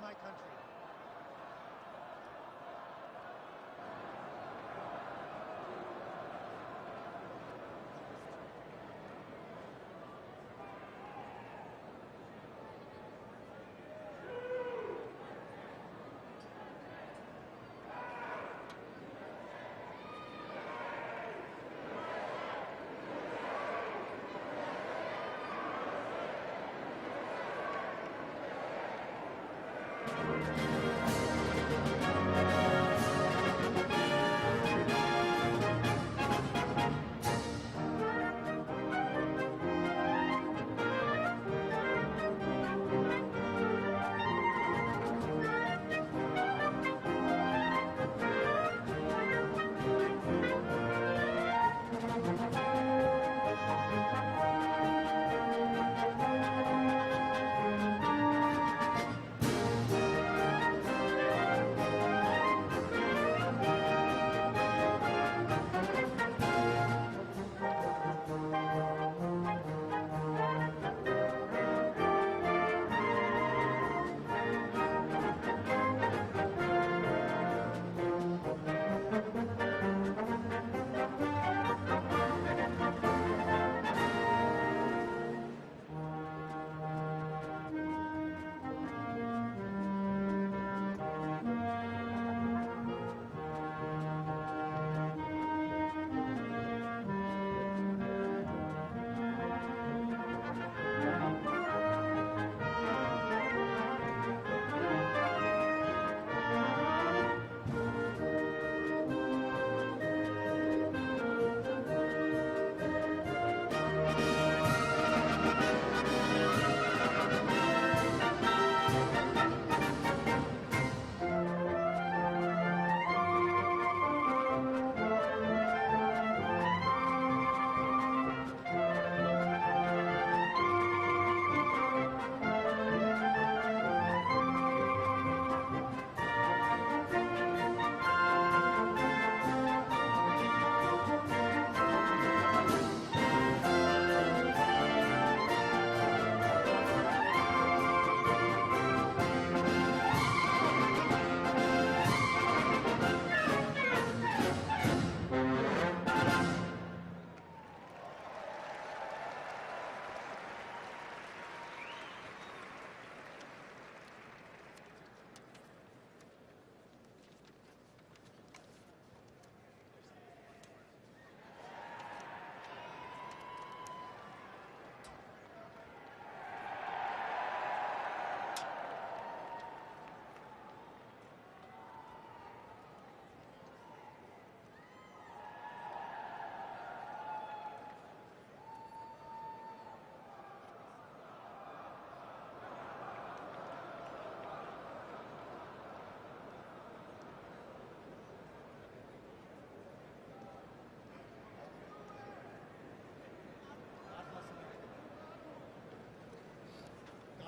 my country.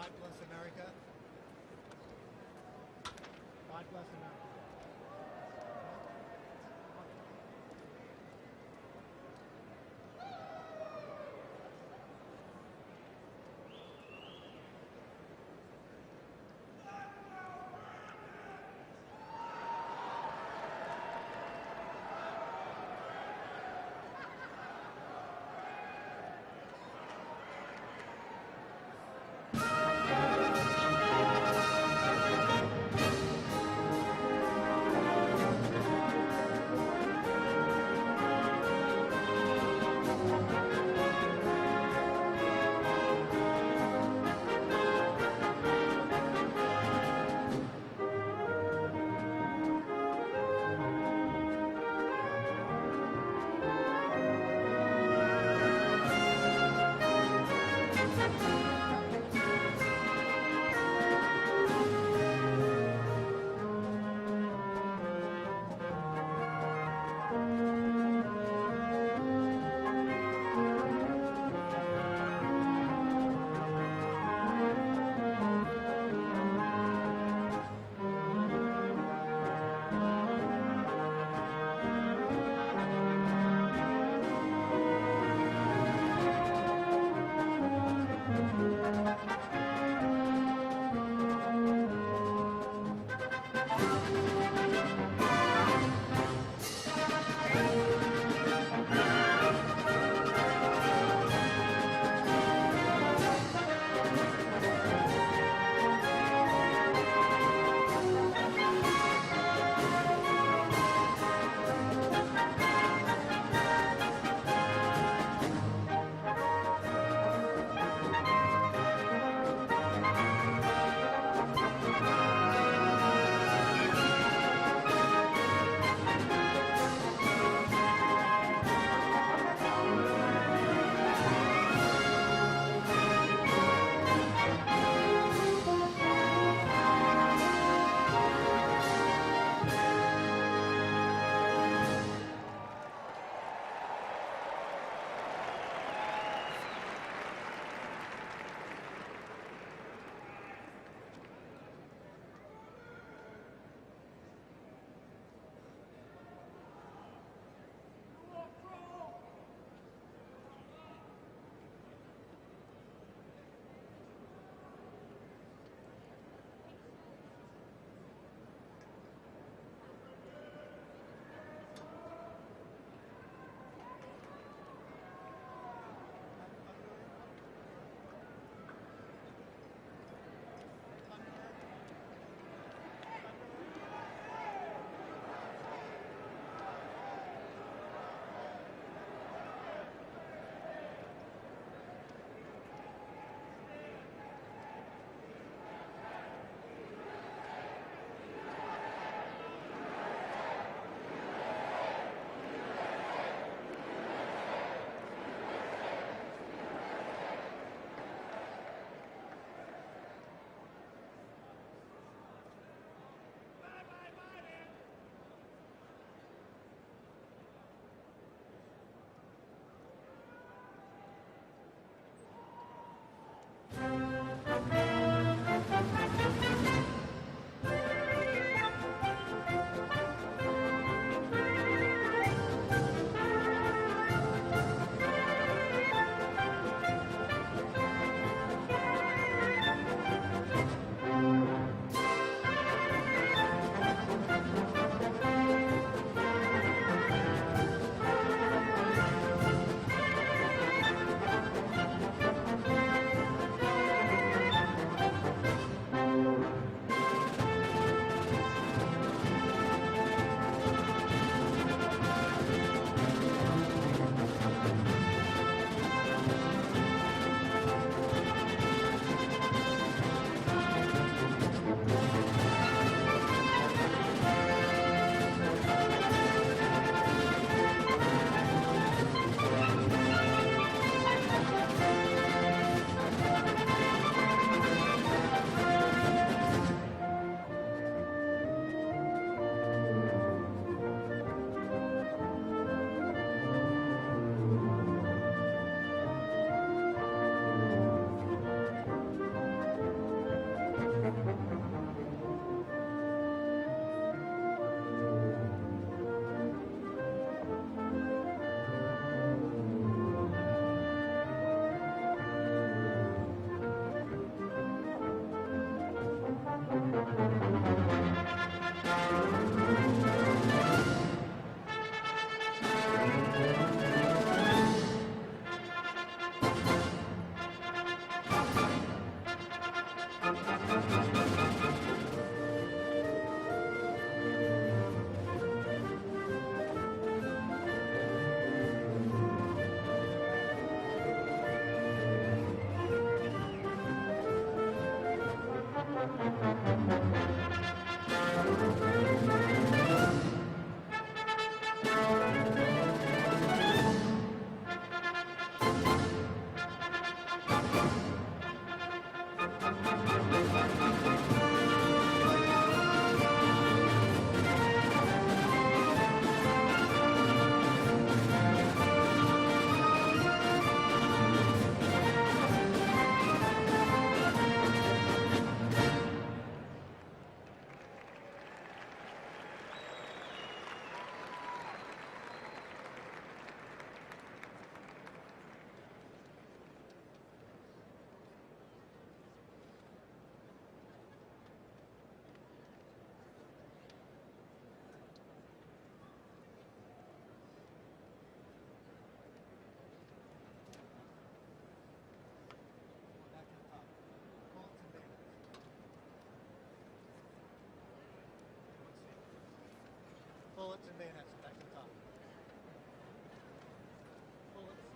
God bless America. God bless America. Locks and bayonets back to the top. Bullets.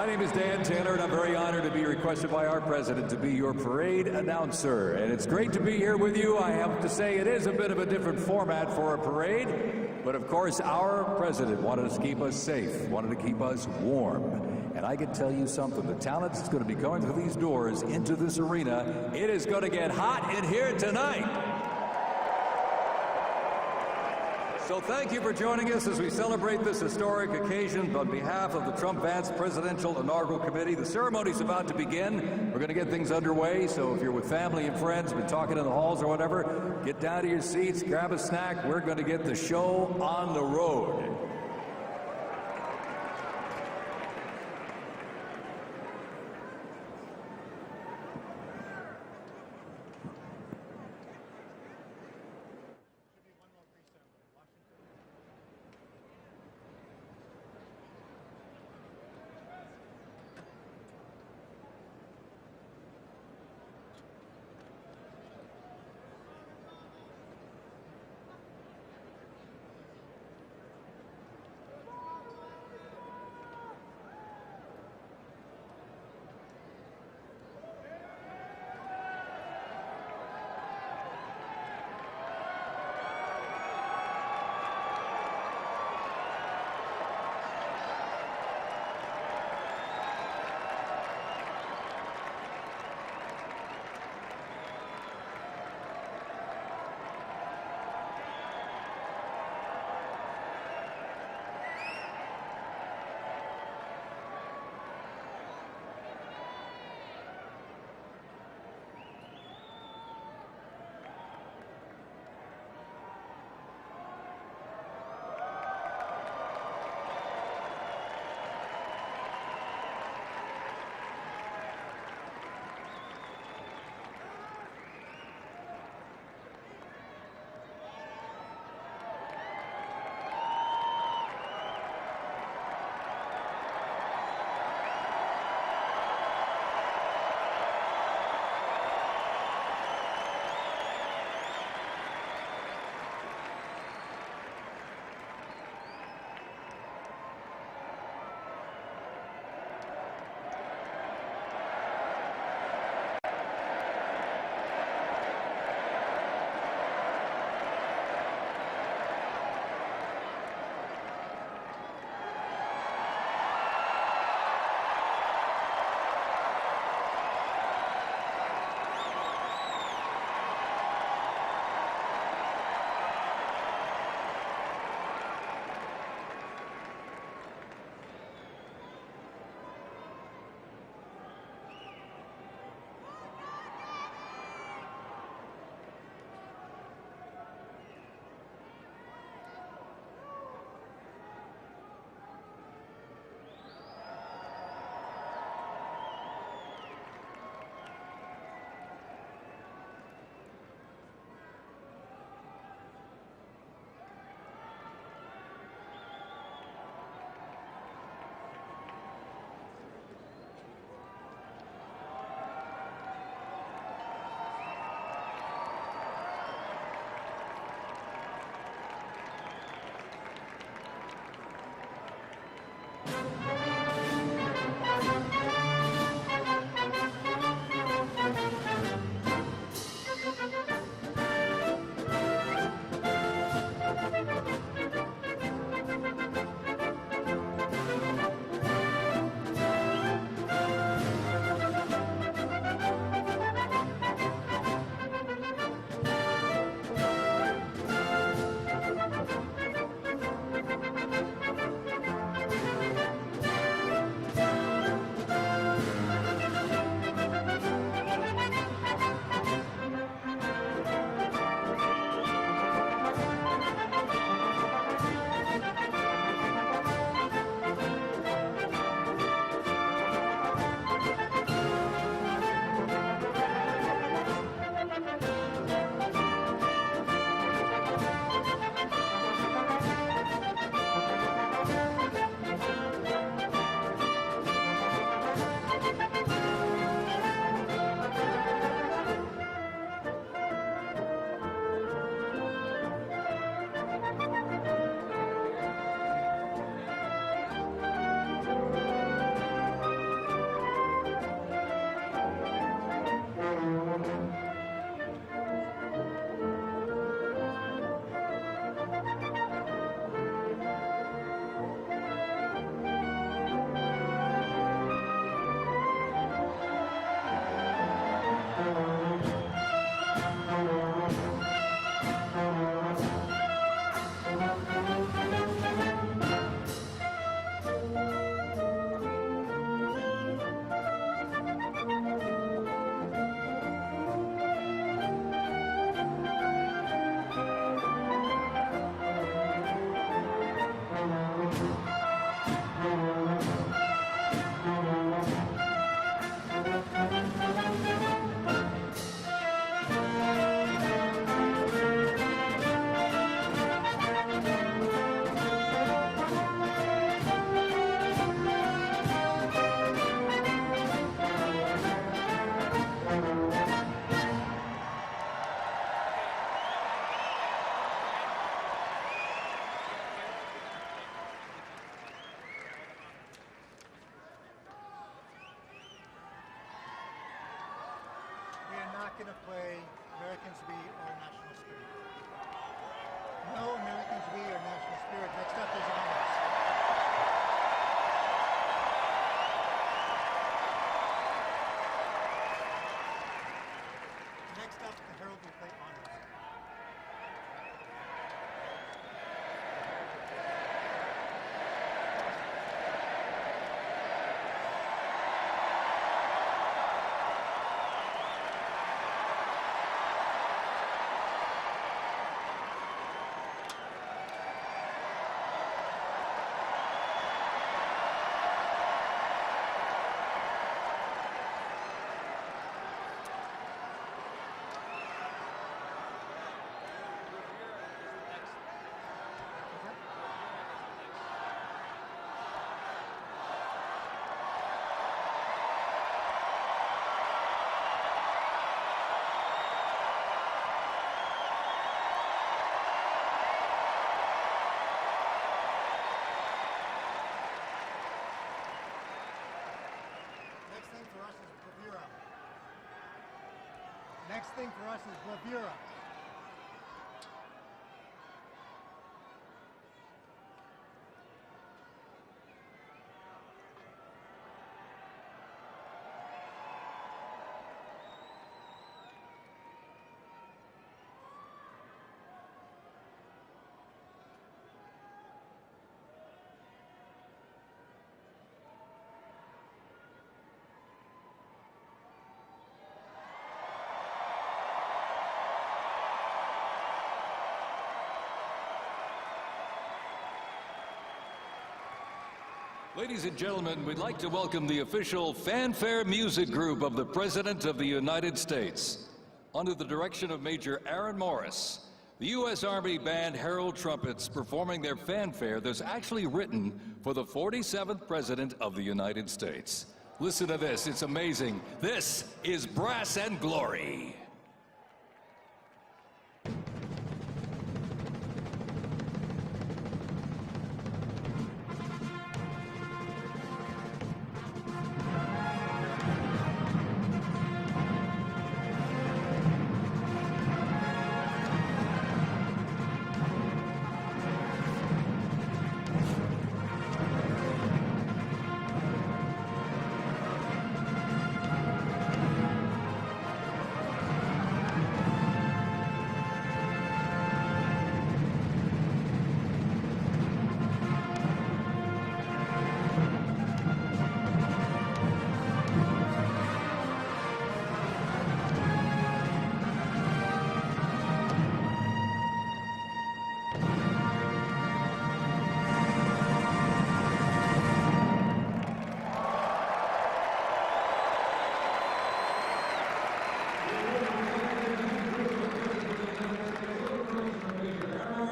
My name is Dan Taylor, and I'm very honored to be requested by our president to be your parade announcer. And it's great to be here with you. I have to say it is a bit of a different format for a parade, but of course our president wanted to keep us safe, wanted to keep us warm. And I can tell you something, the talent that's going to be going through these doors into this arena, it is going to get hot in here tonight. So thank you for joining us as we celebrate this historic occasion on behalf of the Trump-Vance Presidential Inaugural Committee. The ceremony's about to begin. We're going to get things underway, so if you're with family and friends, been talking in the halls or whatever, get down to your seats, grab a snack. We're going to get the show on the road. Americans we our national spirit. No Americans we our national spirit. Next up is honors. Next up, the herald will play honors. Next thing for us is bravura. Ladies and gentlemen, we'd like to welcome the official fanfare music group of the President of the United States. Under the direction of Major Aaron Morris, the U.S. Army Band Herald Trumpets performing their fanfare that's actually written for the 47th President of the United States. Listen to this, it's amazing. This is Brass and Glory.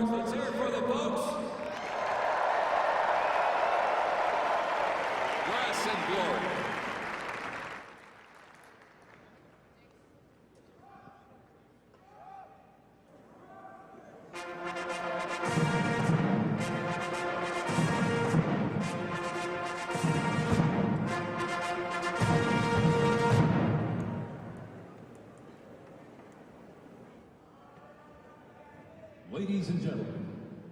Let's hear it for the folks. Brass and Glory. Ladies and gentlemen,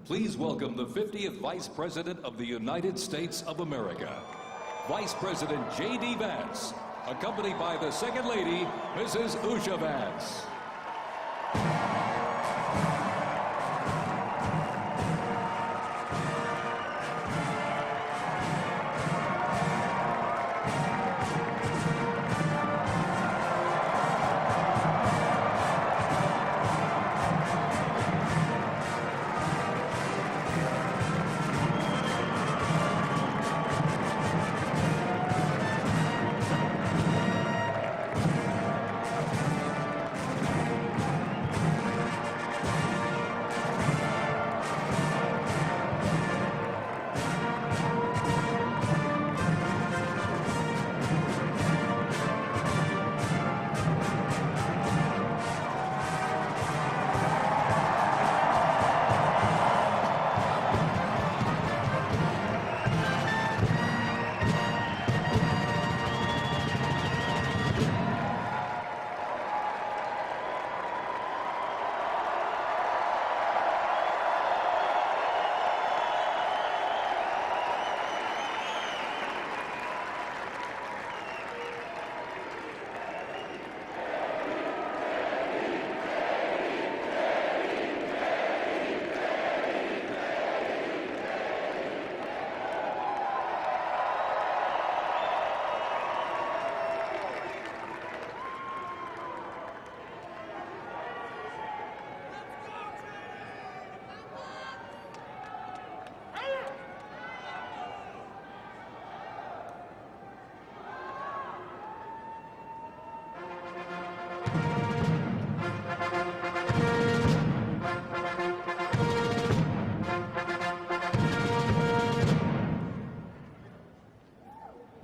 please welcome the 50th Vice President of the United States of America, Vice President J.D. Vance, accompanied by the Second Lady, Mrs. Usha Vance.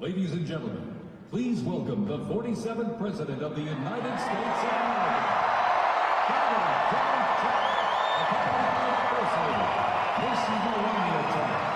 Ladies and gentlemen, please welcome the 47th President of the United States of America, accompanied by the First Lady, Miss Melania Trump.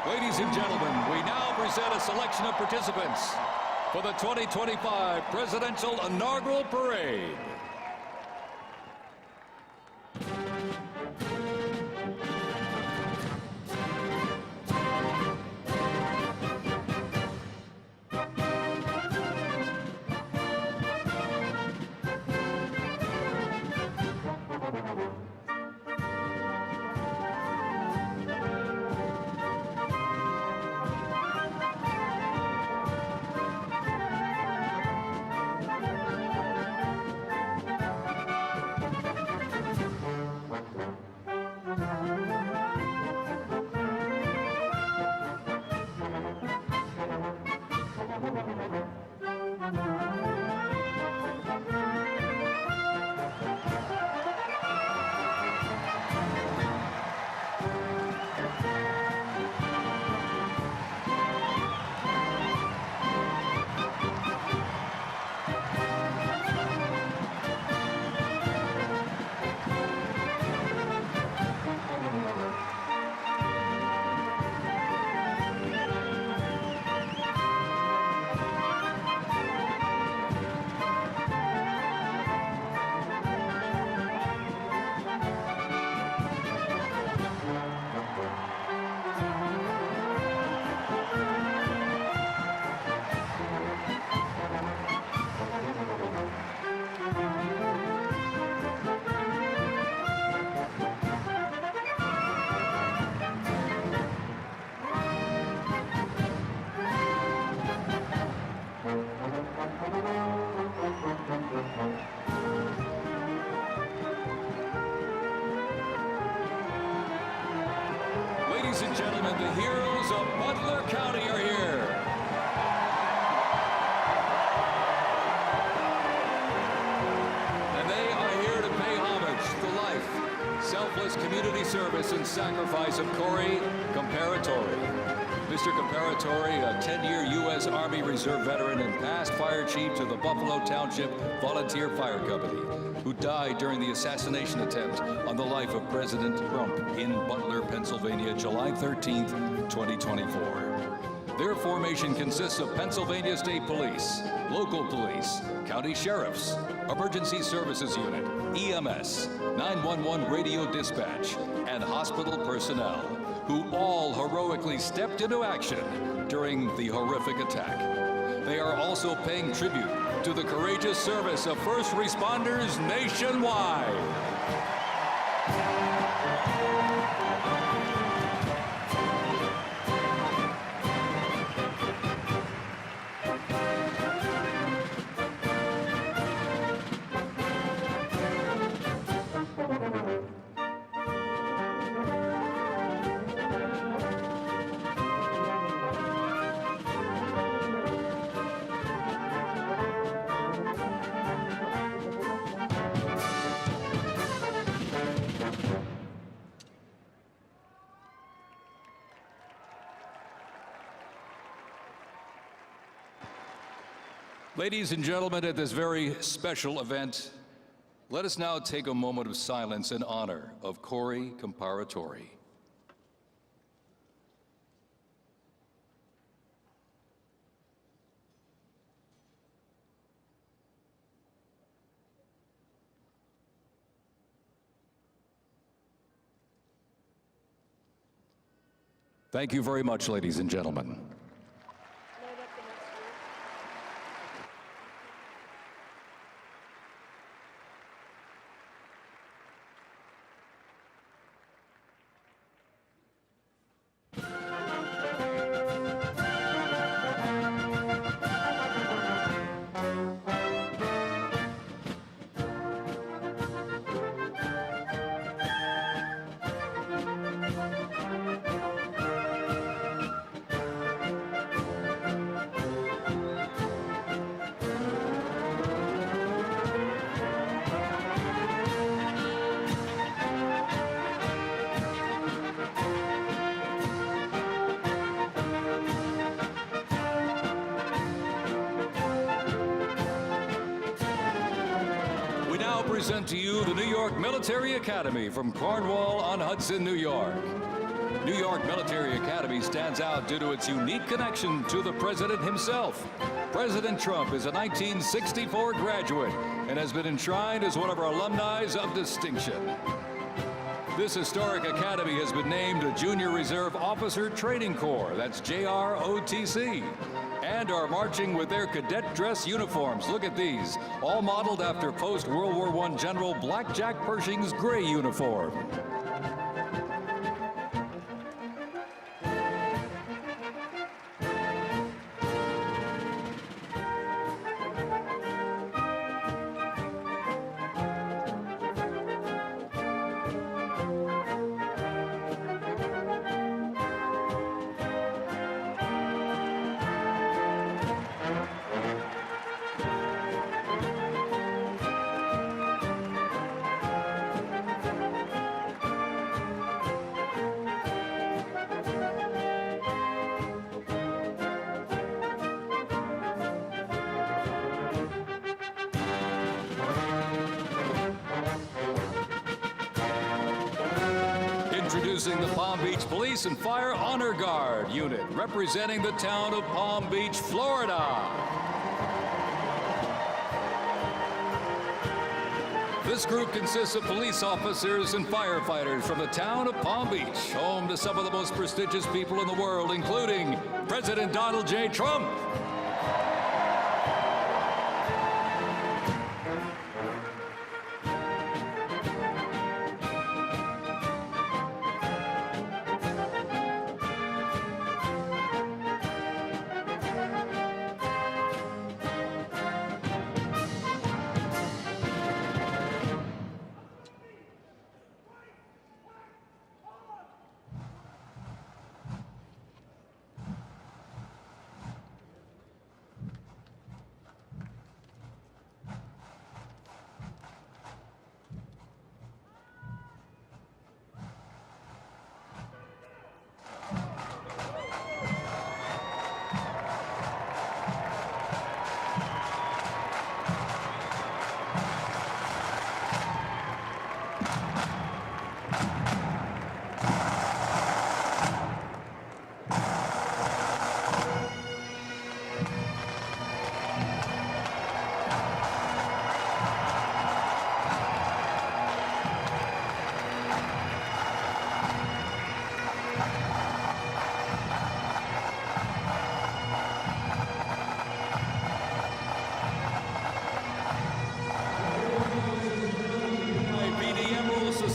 Ladies and gentlemen, we now present a selection of participants for the 2025 Presidential Inaugural Parade. Ladies and gentlemen, the heroes of Butler County are here. And they are here to pay homage to the life, selfless community service, and sacrifice of Corey Comparatori. Mr. Comparatori, a 10-year U.S. Army Reserve veteran and past fire chief to the Buffalo Township Volunteer Fire Company, who died during the assassination attempt on the life of President Trump in Butler, Pennsylvania, July 13th, 2024. Their formation consists of Pennsylvania State Police, local police, county sheriffs, emergency services unit, EMS, 911 radio dispatch, and hospital personnel, who all heroically stepped into action during the horrific attack. They are also paying tribute to the courageous service of first responders nationwide. Ladies and gentlemen, at this very special event, let us now take a moment of silence in honor of Corey Comparatori. Thank you very much, ladies and gentlemen. Present to you the New York Military Academy from Cornwall-on-Hudson, New York. New York Military Academy stands out due to its unique connection to the president himself. President Trump is a 1964 graduate and has been enshrined as one of our alumni of distinction. This historic academy has been named a Junior Reserve Officer Training Corps, that's JROTC, and are marching with their cadet dress uniforms. Look at these, all modeled after post-World War I General Blackjack Pershing's gray uniform. Introducing the Palm Beach Police and Fire Honor Guard unit, representing the town of Palm Beach, Florida. This group consists of police officers and firefighters from the town of Palm Beach, home to some of the most prestigious people in the world, including President Donald J. Trump,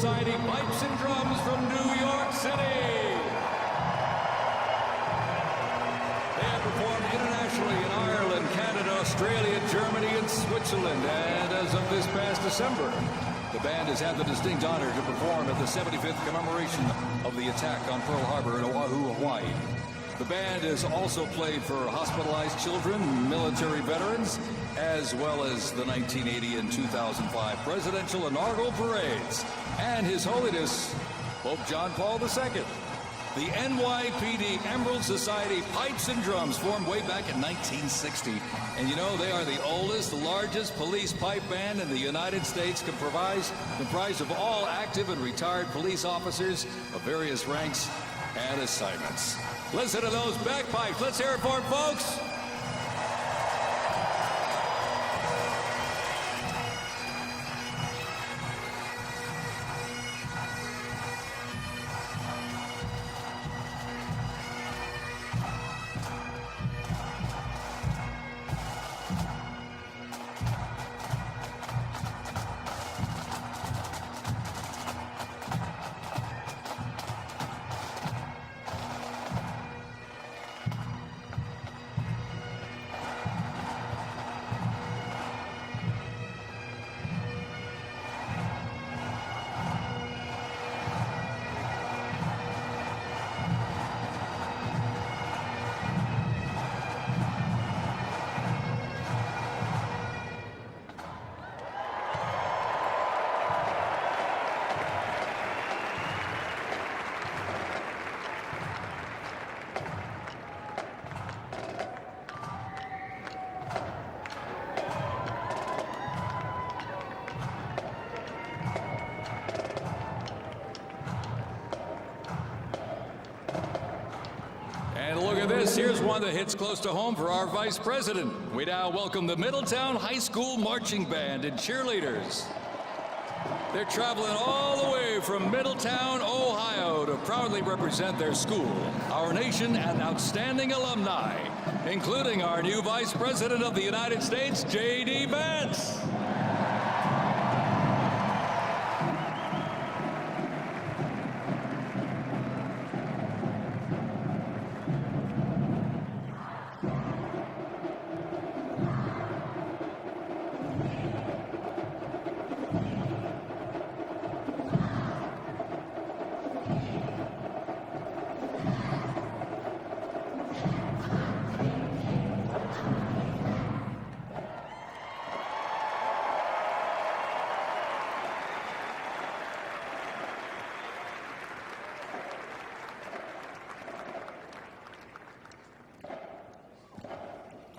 Society Pipes and Drums from New York City. They have performed internationally in Ireland, Canada, Australia, Germany, and Switzerland. And as of this past December, the band has had the distinct honor to perform at the 75th commemoration of the attack on Pearl Harbor in Oahu, Hawaii. The band has also played for hospitalized children, military veterans, as well as the 1980 and 2005 presidential inaugural parades, and His Holiness Pope John Paul II. The NYPD Emerald Society Pipes and Drums formed way back in 1960. And you know, they are the oldest, largest police pipe band in the United States, comprised of all active and retired police officers of various ranks and assignments. Listen to those bagpipes. Let's hear it for them, folks. And look at this. Here's one that hits close to home for our Vice President. We now welcome the Middletown High School Marching Band and cheerleaders. They're traveling all the way from Middletown, Ohio to proudly represent their school, our nation, and outstanding alumni, including our new Vice President of the United States, J.D. Vance.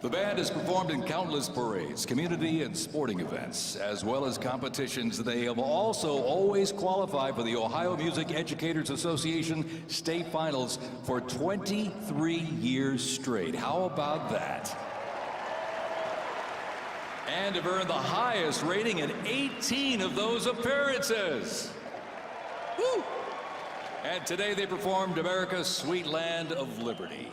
The band has performed in countless parades, community and sporting events, as well as competitions. They have also always qualified for the Ohio Music Educators Association state finals for 23 years straight. How about that? And have earned the highest rating in 18 of those appearances. Woo! And today they performed America's Sweet Land of Liberty.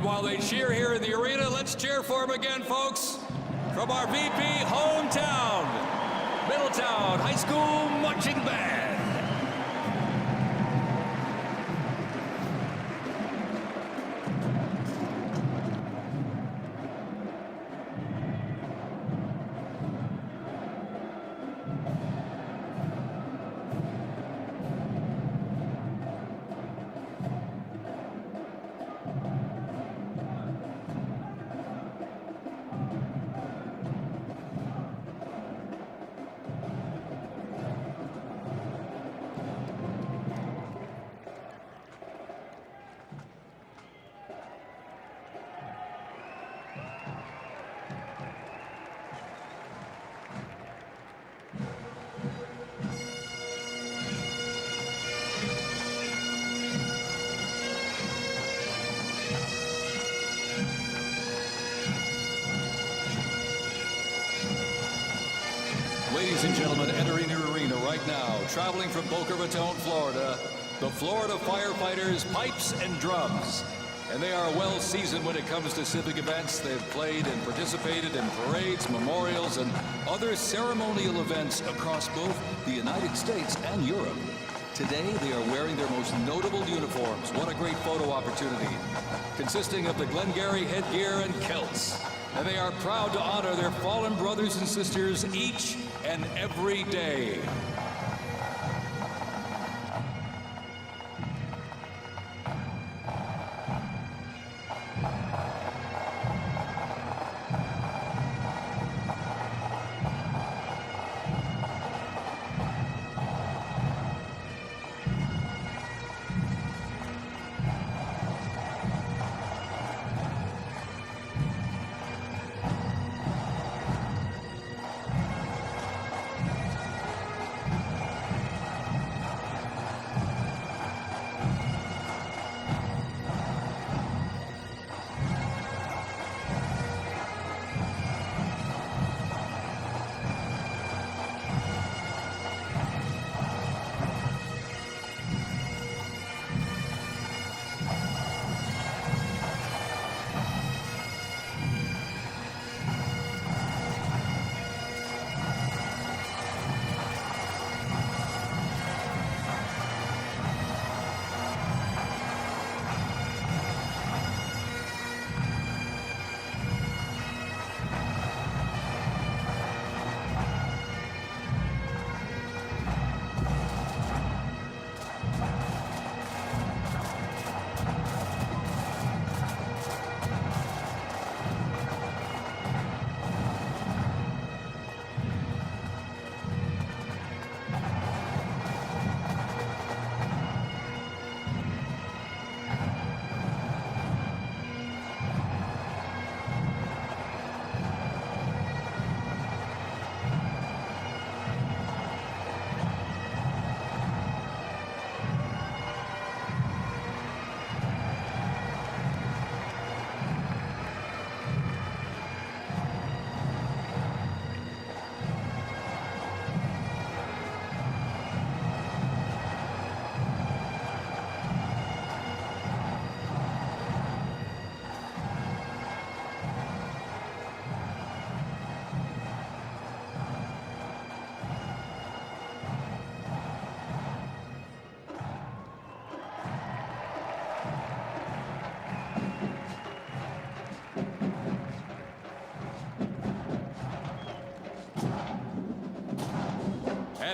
while they cheer here in the arena, let's cheer for him again, folks, from our VP hometown, Middletown High School Marching Band. Ladies and gentlemen, entering the arena right now, traveling from Boca Raton, Florida, the Florida Firefighters Pipes and Drums. And they are well seasoned when it comes to civic events. They've played and participated in parades, memorials, and other ceremonial events across both the United States and Europe. Today, they are wearing their most notable uniforms. What a great photo opportunity. Consisting of the Glengarry headgear and kilts. And they are proud to honor their fallen brothers and sisters each and every day.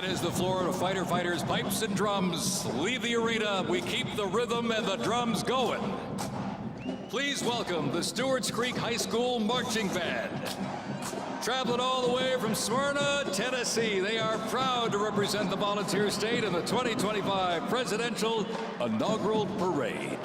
And as the Florida Firefighters Pipes and Drums leave the arena, we keep the rhythm and the drums going. Please welcome the Stewart's Creek High School Marching Band. Traveling all the way from Smyrna, Tennessee, they are proud to represent the Volunteer State in the 2025 Presidential Inaugural Parade.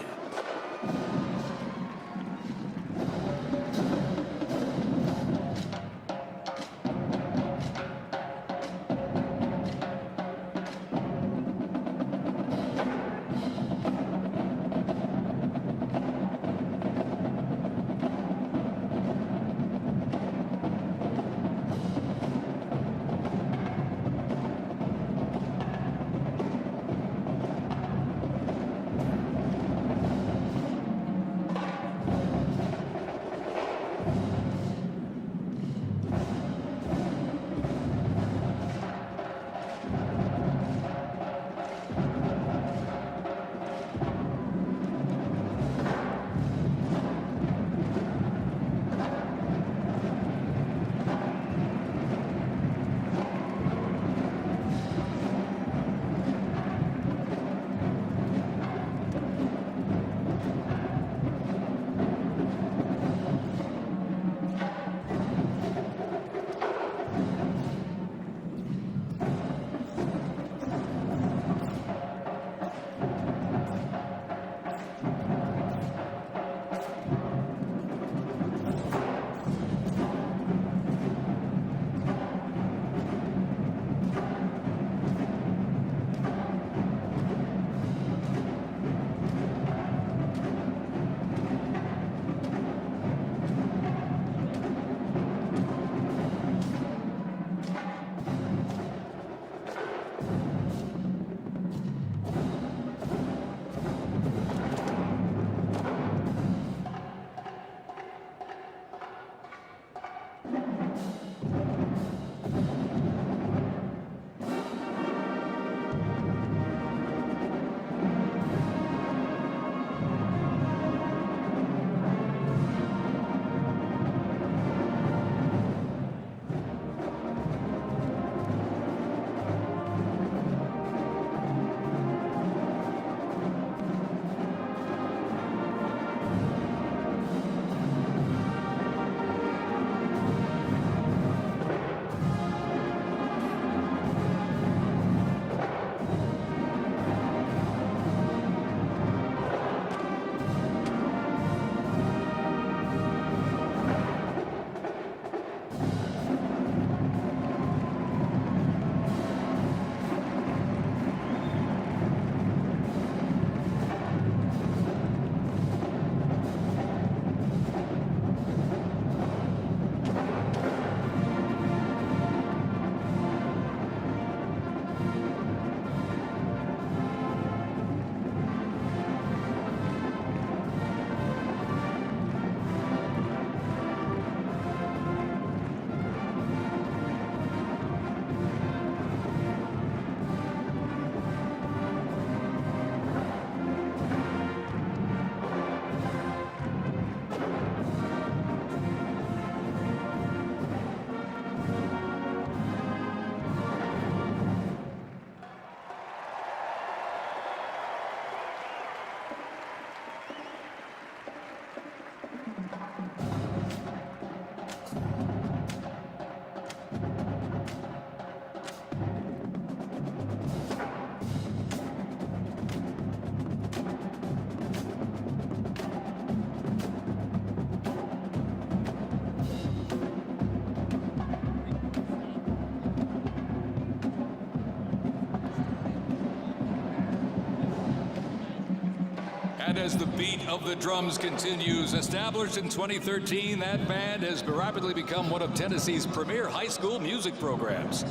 And as the beat of the drums continues, established in 2013, that band has rapidly become one of Tennessee's premier high school music programs.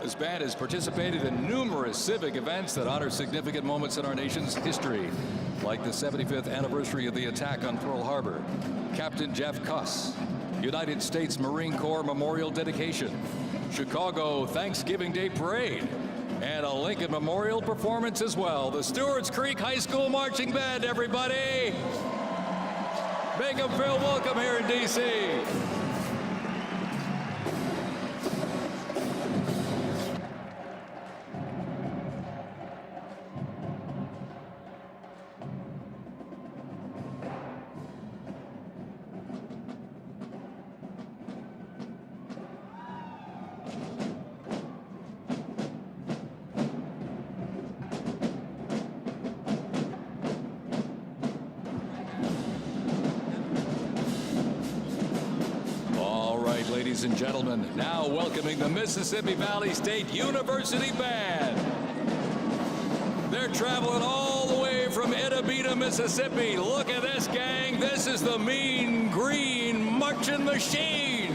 This band has participated in numerous civic events that honor significant moments in our nation's history, like the 75th anniversary of the attack on Pearl Harbor, Captain Jeff Cuss, United States Marine Corps Memorial Dedication, Chicago Thanksgiving Day Parade, and a Lincoln Memorial performance as well. The Stewart's Creek High School Marching Band, everybody! Make them feel welcome here in D.C. Ladies and gentlemen, now welcoming the Mississippi Valley State University Band. They're traveling all the way from Itabita, Mississippi. Look at this, gang. This is the Mean Green Marching Machine.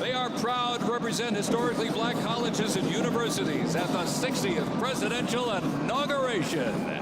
They are proud to represent historically black colleges and universities at the 60th presidential inauguration.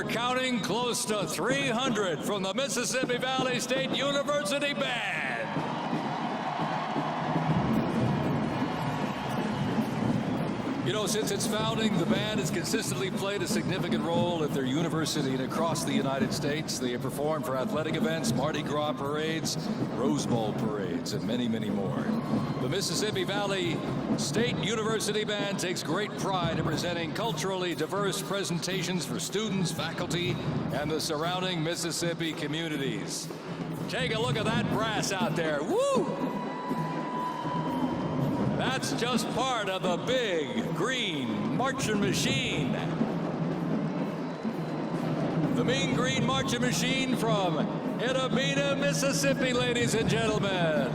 counting close to 300 from the Mississippi Valley State University Band. You know, since its founding, the band has consistently played a significant role at their university and across the United States. They have performed for athletic events, Mardi Gras parades, Rose Bowl parades, and many, many more. The Mississippi Valley State University Band takes great pride in presenting culturally diverse presentations for students, faculty, and the surrounding Mississippi communities. Take a look at that brass out there. Woo! That's just part of the big green marching machine. The Mean Green Marching Machine from Itta, Mississippi, ladies and gentlemen.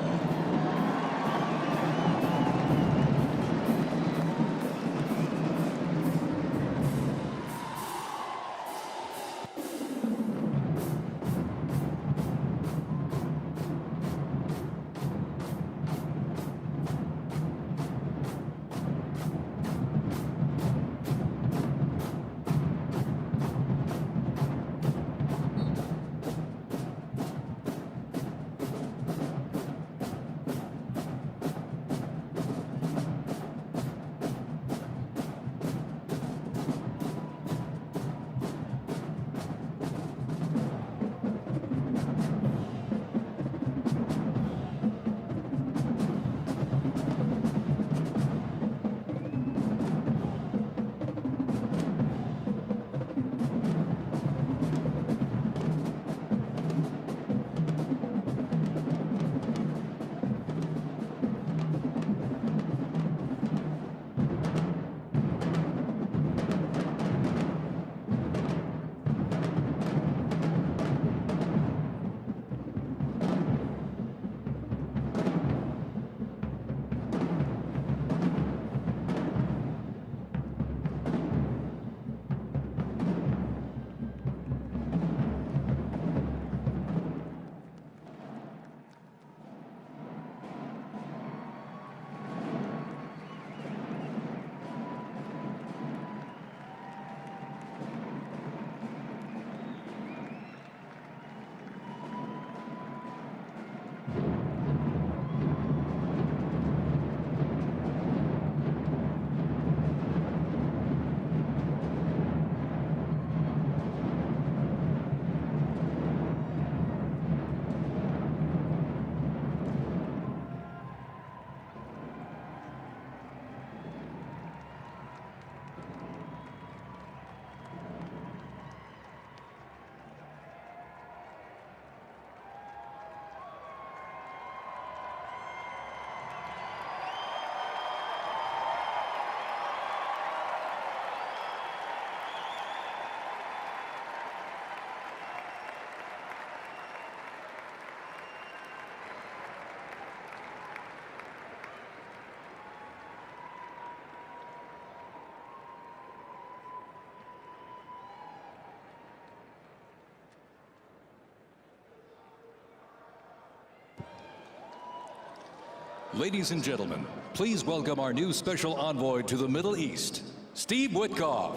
Ladies and gentlemen, please welcome our new special envoy to the Middle East, Steve Witkoff.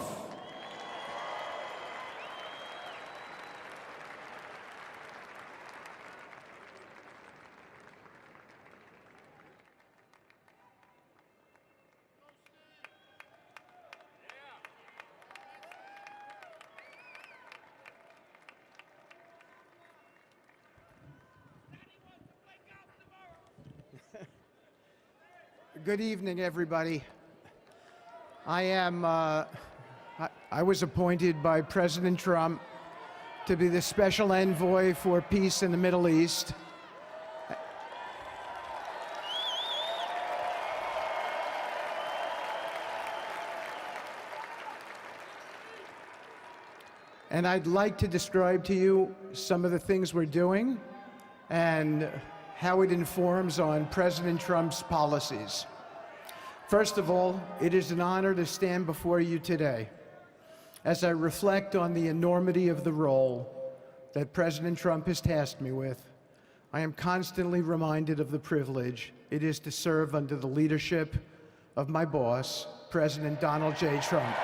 Good evening, everybody. I was appointed by President Trump to be the special envoy for peace in the Middle East. And I'd like to describe to you some of the things we're doing and how it informs on President Trump's policies. First of all, it is an honor to stand before you today as I reflect on the enormity of the role that President Trump has tasked me with. I am constantly reminded of the privilege it is to serve under the leadership of my boss, President Donald J. Trump.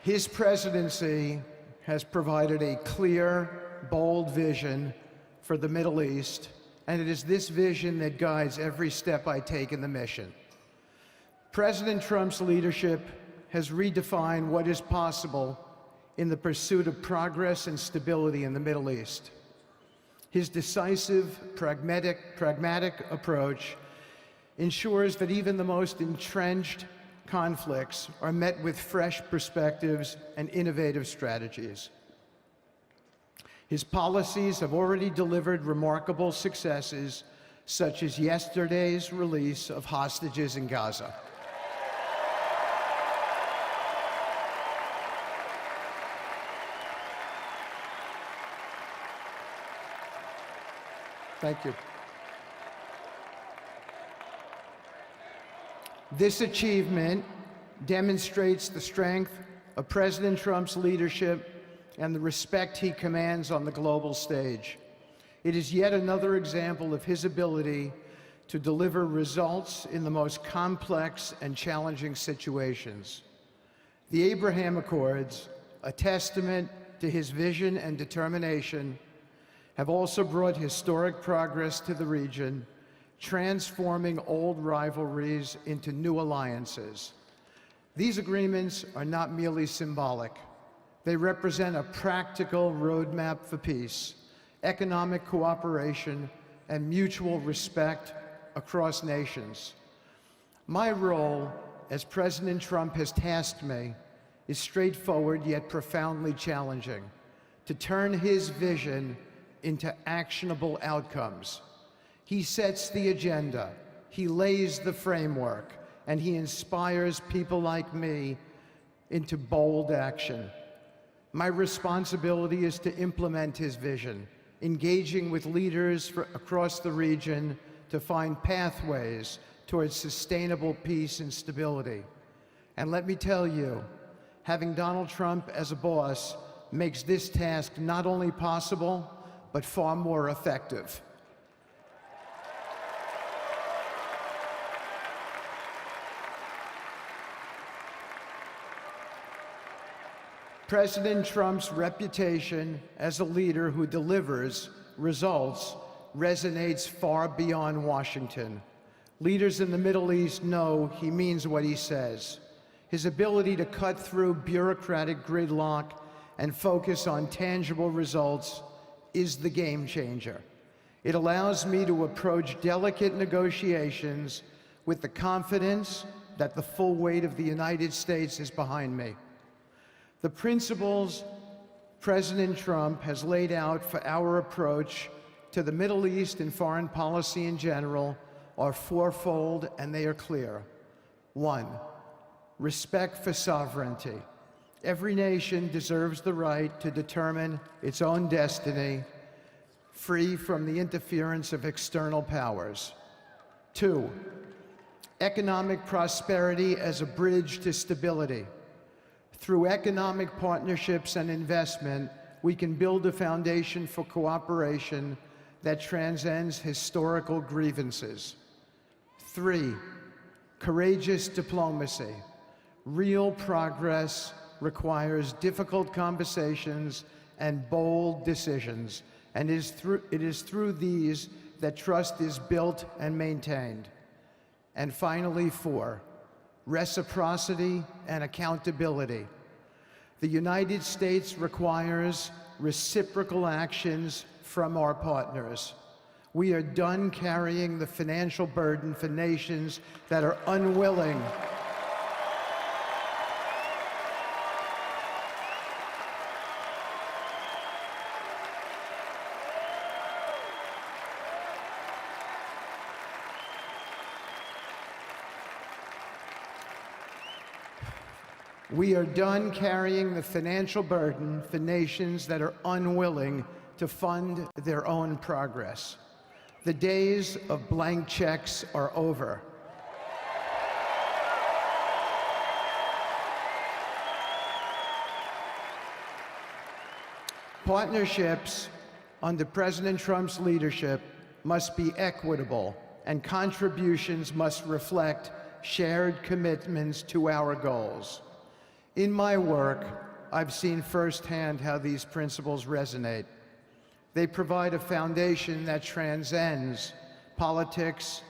His presidency has provided a clear, bold vision for the Middle East, and it is this vision that guides every step I take in the mission. President Trump's leadership has redefined what is possible in the pursuit of progress and stability in the Middle East. His decisive, pragmatic approach ensures that even the most entrenched conflicts are met with fresh perspectives and innovative strategies. His policies have already delivered remarkable successes, such as yesterday's release of hostages in Gaza. Thank you. This achievement demonstrates the strength of President Trump's leadership and the respect he commands on the global stage. It is yet another example of his ability to deliver results in the most complex and challenging situations. The Abraham Accords, a testament to his vision and determination, have also brought historic progress to the region, transforming old rivalries into new alliances. These agreements are not merely symbolic. They represent a practical roadmap for peace, economic cooperation, and mutual respect across nations. My role, as President Trump has tasked me, is straightforward yet profoundly challenging: to turn his vision into actionable outcomes. He sets the agenda, he lays the framework, and he inspires people like me into bold action. My responsibility is to implement his vision, engaging with leaders across the region to find pathways towards sustainable peace and stability. And let me tell you, having Donald Trump as a boss makes this task not only possible, but far more effective. President Trump's reputation as a leader who delivers results resonates far beyond Washington. Leaders in the Middle East know he means what he says. His ability to cut through bureaucratic gridlock and focus on tangible results is the game changer. It allows me to approach delicate negotiations with the confidence that the full weight of the United States is behind me. The principles President Trump has laid out for our approach to the Middle East and foreign policy in general are fourfold, and they are clear. 1, respect for sovereignty. Every nation deserves the right to determine its own destiny, free from the interference of external powers. 2, economic prosperity as a bridge to stability. Through economic partnerships and investment, we can build a foundation for cooperation that transcends historical grievances. 3, courageous diplomacy. Real progress requires difficult conversations and bold decisions, and it is through these that trust is built and maintained. And finally, 4, reciprocity and accountability. The United States requires reciprocal actions from our partners. We are done carrying the financial burden for nations that are unwilling We are done carrying the financial burden for nations that are unwilling to fund their own progress. The days of blank checks are over. Partnerships under President Trump's leadership must be equitable, and contributions must reflect shared commitments to our goals. In my work, I've seen firsthand how these principles resonate. They provide a foundation that transcends politics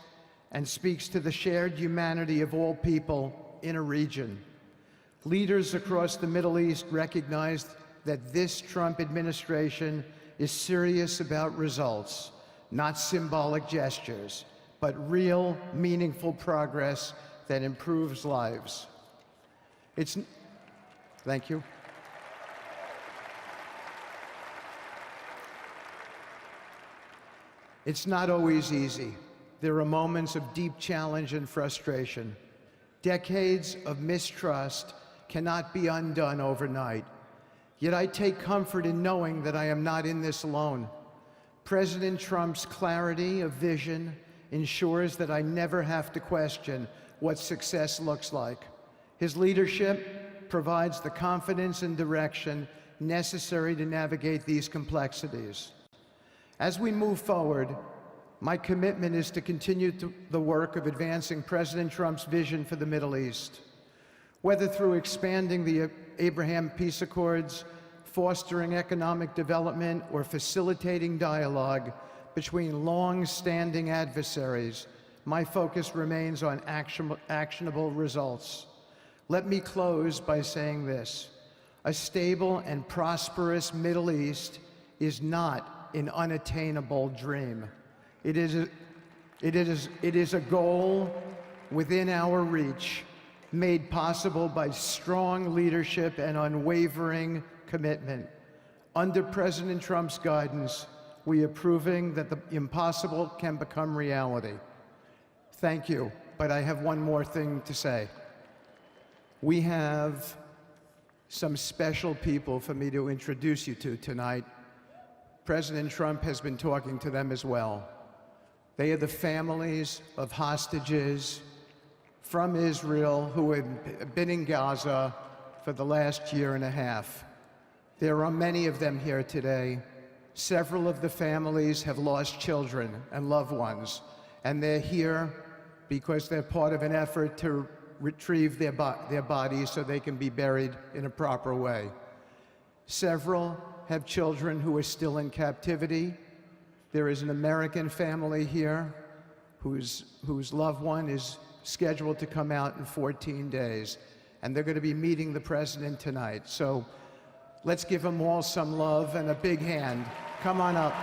and speaks to the shared humanity of all people in a region. Leaders across the Middle East recognize that this Trump administration is serious about results, not symbolic gestures, but real, meaningful progress that improves lives. Thank you. It's not always easy. There are moments of deep challenge and frustration. Decades of mistrust cannot be undone overnight. Yet I take comfort in knowing that I am not in this alone. President Trump's clarity of vision ensures that I never have to question what success looks like. His leadership provides the confidence and direction necessary to navigate these complexities. As we move forward, my commitment is to continue the work of advancing President Trump's vision for the Middle East. Whether through expanding the Abraham Peace Accords, fostering economic development, or facilitating dialogue between long-standing adversaries, my focus remains on actionable results. Let me close by saying this: a stable and prosperous Middle East is not an unattainable dream. It is a goal within our reach, made possible by strong leadership and unwavering commitment. Under President Trump's guidance, we are proving that the impossible can become reality. Thank you, but I have one more thing to say. We have some special people for me to introduce you to tonight. President Trump has been talking to them as well. They are the families of hostages from Israel who have been in Gaza for the last year and a half. There are many of them here today. Several of the families have lost children and loved ones, and they're here because they're part of an effort to retrieve their bodies so they can be buried in a proper way. Several have children who are still in captivity. There is an American family here whose loved one is scheduled to come out in 14 days, and they're going to be meeting the president tonight. So let's give them all some love and a big hand. Come on up.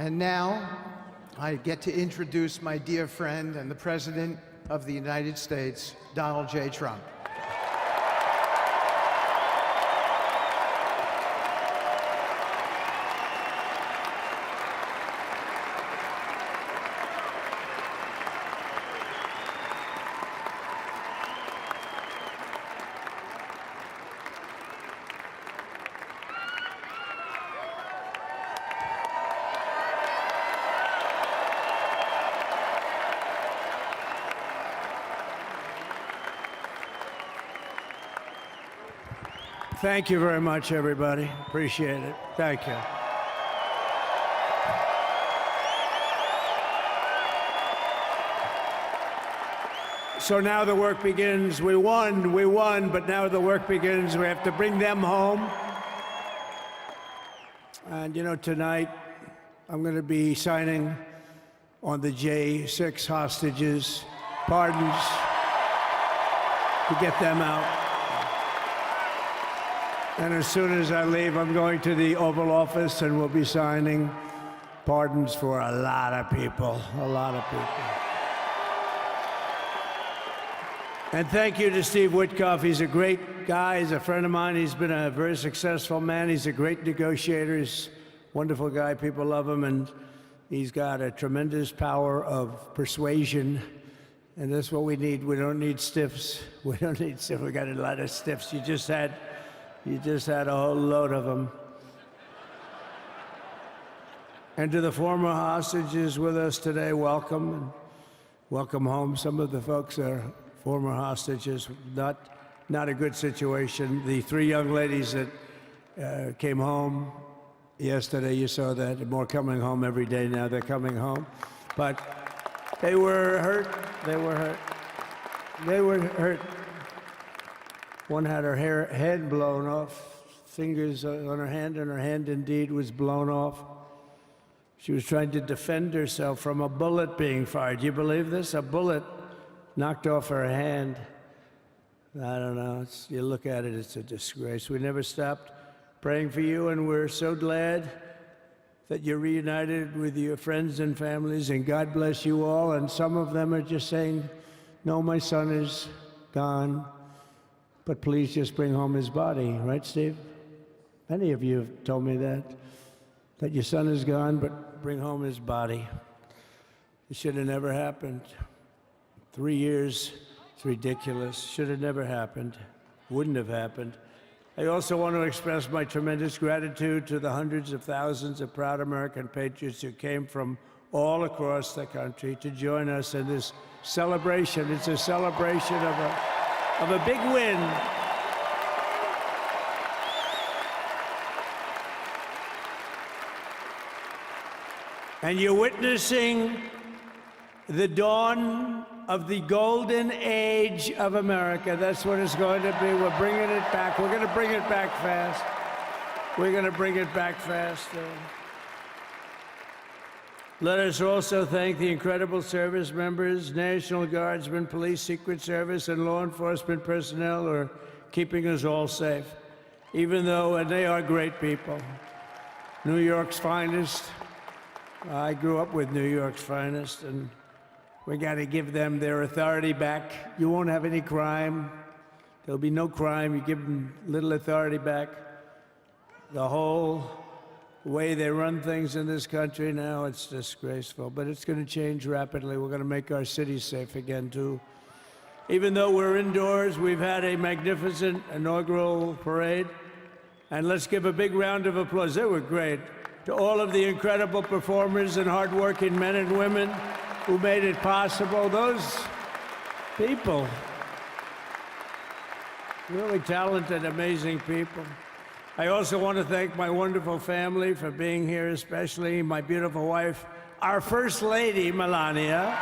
And now, I get to introduce my dear friend and the President of the United States, Donald J. Trump. Thank you very much, everybody. Appreciate it. Thank you. So now the work begins. We won, but now the work begins. We have to bring them home. And you know, tonight I'm going to be signing on the J6 hostages, pardons, to get them out. And as soon as I leave, I'm going to the Oval Office and we'll be signing pardons for a lot of people, a lot of people. And thank you to Steve Witkoff. He's a great guy. He's a friend of mine. He's been a very successful man. He's a great negotiator. He's a wonderful guy. People love him. And he's got a tremendous power of persuasion. And that's what we need. We don't need stiffs. We don't need stiffs. We got a lot of stiffs. You just had a whole load of them. And to the former hostages with us today, welcome. And welcome home. Some of the folks are former hostages. Not a good situation. The three young ladies that came home yesterday, you saw that. They're more coming home every day now. They're coming home. But they were hurt. They were hurt. They were hurt. One had her head blown off, fingers on her hand, and her hand indeed was blown off. She was trying to defend herself from a bullet being fired. You believe this? A bullet knocked off her hand. I don't know. You look at it, it's a disgrace. We never stopped praying for you, and we're so glad that you're reunited with your friends and families, and God bless you all. And some of them are just saying, no, my son is gone. But please just bring home his body, right, Steve? Many of you have told me that your son is gone, but bring home his body. It should have never happened. 3 years, it's ridiculous. Should have never happened. Wouldn't have happened. I also want to express my tremendous gratitude to the hundreds of thousands of proud American patriots who came from all across the country to join us in this celebration. It's a celebration of a big win. And you're witnessing the dawn of the golden age of America. That's what it's going to be. We're bringing it back. We're going to bring it back fast. We're going to bring it back fast. Let us also thank the incredible service members, National Guardsmen, Police, Secret Service, and law enforcement personnel who are keeping us all safe, even though, and they are great people. New York's finest. I grew up with New York's finest, and we got to give them their authority back. You won't have any crime. There'll be no crime. You give them little authority back. The whole way they run things in this country now, it's disgraceful. But it's going to change rapidly. We're going to make our cities safe again, too. Even though we're indoors, we've had a magnificent inaugural parade. And let's give a big round of applause. They were great. To all of the incredible performers and hardworking men and women who made it possible. Those people, really talented, amazing people. I also want to thank my wonderful family for being here, especially my beautiful wife, our First Lady, Melania.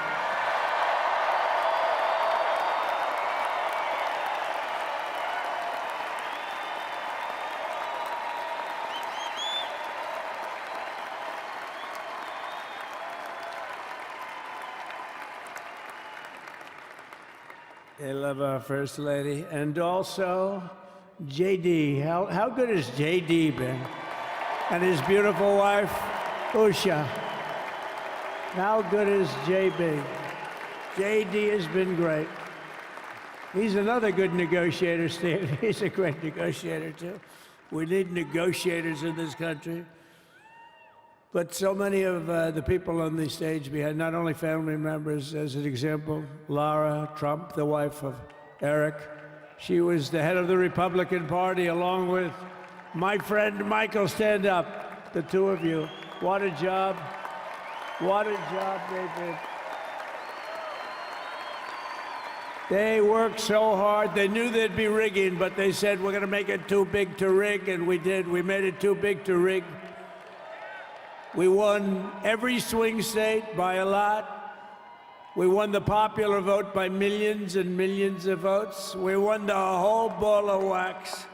They love our First Lady. And also, JD. How good has JD been? And his beautiful wife, Usha. How good is JB? JD has been great. He's another good negotiator, Steve. He's a great negotiator, too. We need negotiators in this country. But so many of the people on the stage behind, not only family members, as an example, Lara Trump, the wife of Eric. She was the head of the Republican Party, along with my friend Michael. Stand up, the two of you. What a job. What a job they did. They worked so hard. They knew there'd be rigging, but they said, we're going to make it too big to rig, and we did. We made it too big to rig. We won every swing state by a lot. We won the popular vote by millions and millions of votes. We won the whole ball of wax.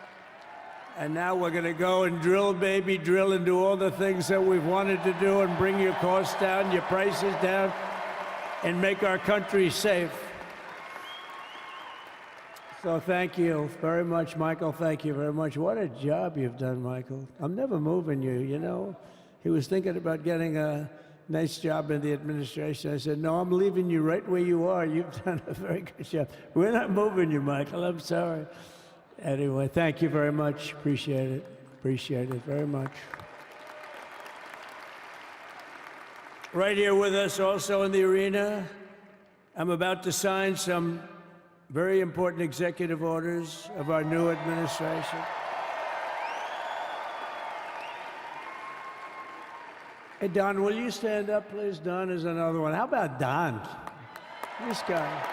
And now we're going to go and drill, baby, drill, and do all the things that we've wanted to do and bring your costs down, your prices down, and make our country safe. So thank you very much, Michael. Thank you very much. What a job you've done, Michael. I'm never moving you, you know. He was thinking about getting a nice job in the administration. I said, no, I'm leaving you right where you are. You've done a very good job. We're not moving you, Michael. I'm sorry. Anyway, thank you very much. Appreciate it. Appreciate it very much. Right here with us also in the arena, I'm about to sign some very important executive orders of our new administration. Hey, Don, will you stand up, please? Don is another one. How about Don? This guy.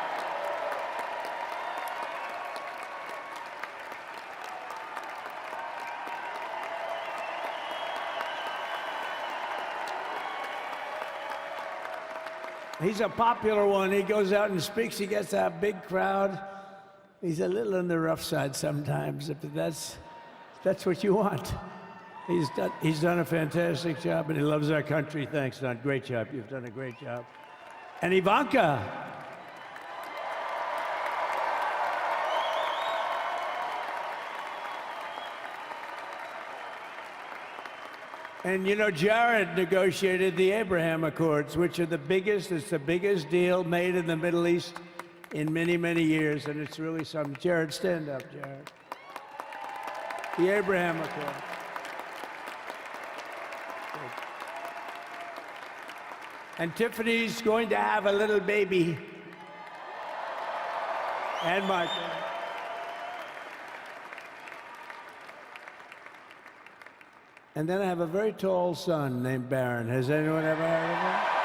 He's a popular one. He goes out and speaks. He gets a big crowd. He's a little on the rough side sometimes, but that's what you want. He's done a fantastic job, and he loves our country. Thanks, Don. Great job. You've done a great job. And Ivanka. And you know, Jared negotiated the Abraham Accords, which are the biggest, it's the biggest deal made in the Middle East in many, many years, and it's really something. Jared, stand up, Jared. The Abraham Accords. And Tiffany's going to have a little baby. And Michael. And then I have a very tall son named Barron. Has anyone ever heard of him?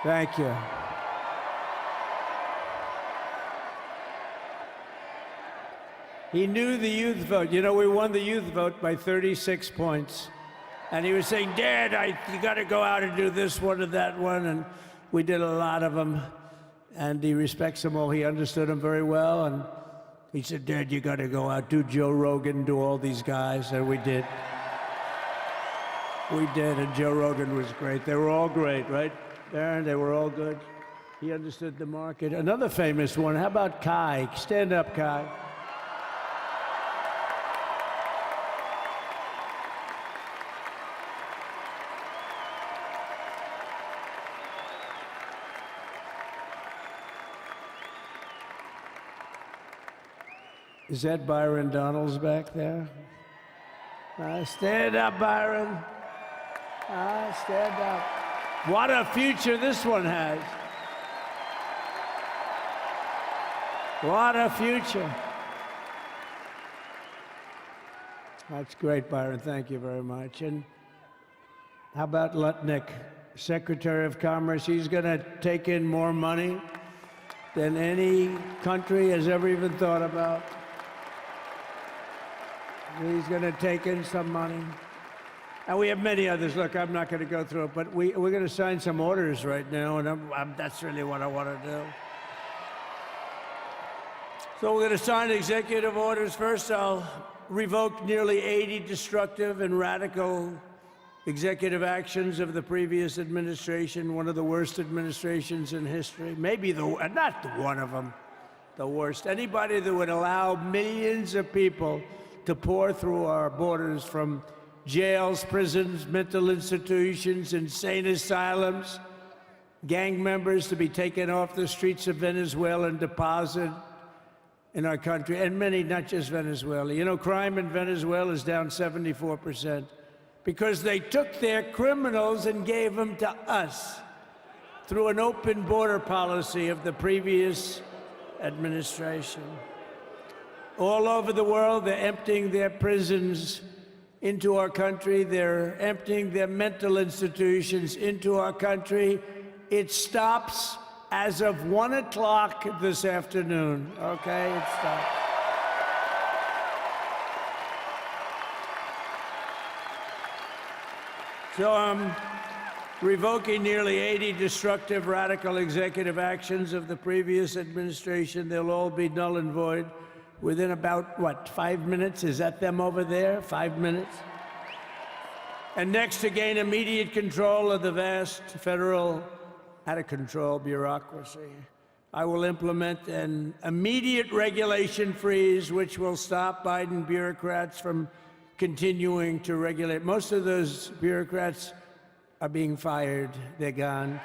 Thank you. He knew the youth vote. You know, we won the youth vote by 36 points. And he was saying, Dad, you got to go out and do this one and that one. And we did a lot of them. And he respects them all. He understood them very well. And he said, Dad, you got to go out, do Joe Rogan, do all these guys. And we did. We did. And Joe Rogan was great. They were all great, right? Darren, they were all good. He understood the market. Another famous one, how about Kai? Stand up, Kai. Is that Byron Donalds back there? Stand up, Byron. Stand up. What a future this one has. What a future. That's great, Byron. Thank you very much. And how about Lutnick, Secretary of Commerce? He's going to take in more money than any country has ever even thought about. He's going to take in some money. And we have many others. Look, I'm not going to go through it, but we're going to sign some orders right now, and that's really what I want to do. So we're going to sign executive orders. First, I'll revoke nearly 80 destructive and radical executive actions of the previous administration, one of the worst administrations in history. Maybe not one of them, the worst. Anybody that would allow millions of people to pour through our borders from jails, prisons, mental institutions, insane asylums, gang members to be taken off the streets of Venezuela and deposited in our country, and many, not just Venezuela. You know, crime in Venezuela is down 74% because they took their criminals and gave them to us through an open border policy of the previous administration. All over the world, they're emptying their prisons into our country. They're emptying their mental institutions into our country. It stops as of 1 o'clock this afternoon, okay? It stops. So I'm revoking nearly 80 destructive, radical executive actions of the previous administration. They'll all be null and void within about, what, 5 minutes? Is that them over there? 5 minutes? And next, to gain immediate control of the vast federal out-of-control bureaucracy, I will implement an immediate regulation freeze, which will stop Biden bureaucrats from continuing to regulate. Most of those bureaucrats are being fired. They're gone.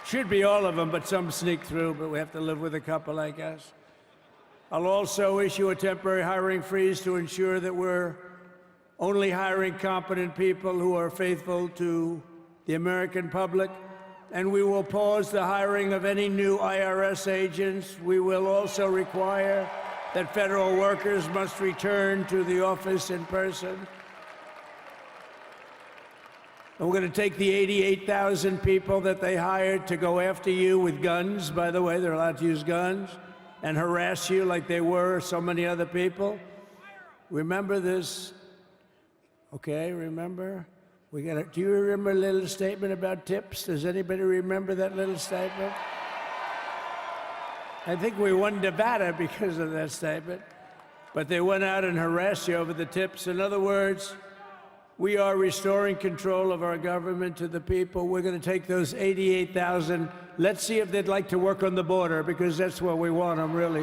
Should be all of them, but some sneak through, but we have to live with a couple, I guess. I'll also issue a temporary hiring freeze to ensure that we're only hiring competent people who are faithful to the American public, and we will pause the hiring of any new IRS agents. We will also require that federal workers must return to the office in person. And we're going to take the 88,000 people that they hired to go after you with guns. By the way, they're allowed to use guns and harass you like they were so many other people. Remember this. Okay, remember? Do you remember a little statement about tips? Does anybody remember that little statement? I think we won Nevada because of that statement. But they went out and harassed you over the tips. In other words, we are restoring control of our government to the people. We're going to take those 88,000. Let's see if they'd like to work on the border, because that's where we want them, really.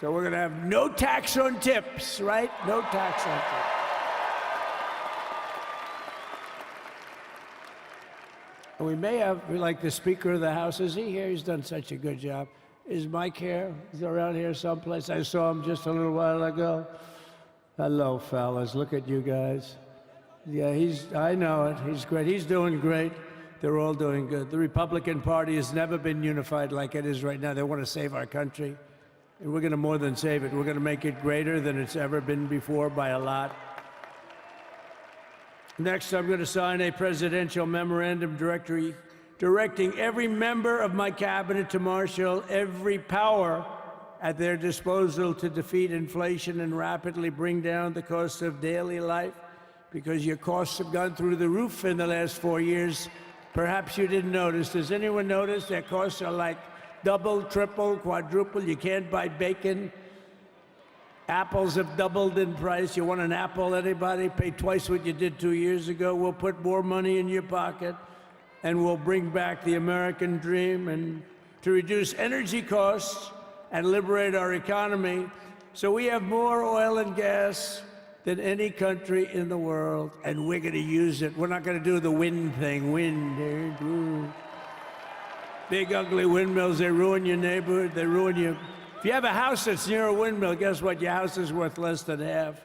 So we're going to have no tax on tips, right? No tax on tips. And we may have, like the Speaker of the House, is he here? He's done such a good job. Is Mike here? He's around here someplace. I saw him just a little while ago. Hello, fellas. Look at you guys. Yeah, I know it. He's great. He's doing great. They're all doing good. The Republican Party has never been unified like it is right now. They want to save our country. And we're going to more than save it. We're going to make it greater than it's ever been before by a lot. Next, I'm going to sign a presidential memorandum directing every member of my cabinet to marshal every power at their disposal to defeat inflation and rapidly bring down the cost of daily life, because your costs have gone through the roof in the last 4 years. Perhaps you didn't notice. Does anyone notice their costs are like double, triple, quadruple? You can't buy bacon. Apples have doubled in price. You want an apple, anybody? Pay twice what you did 2 years ago. We'll put more money in your pocket, and we'll bring back the American dream and to reduce energy costs and liberate our economy. So we have more oil and gas than any country in the world, and we're going to use it. We're not going to do the wind thing. Wind. Big, ugly windmills, they ruin your neighborhood. They ruin you. If you have a house that's near a windmill, guess what? Your house is worth less than half.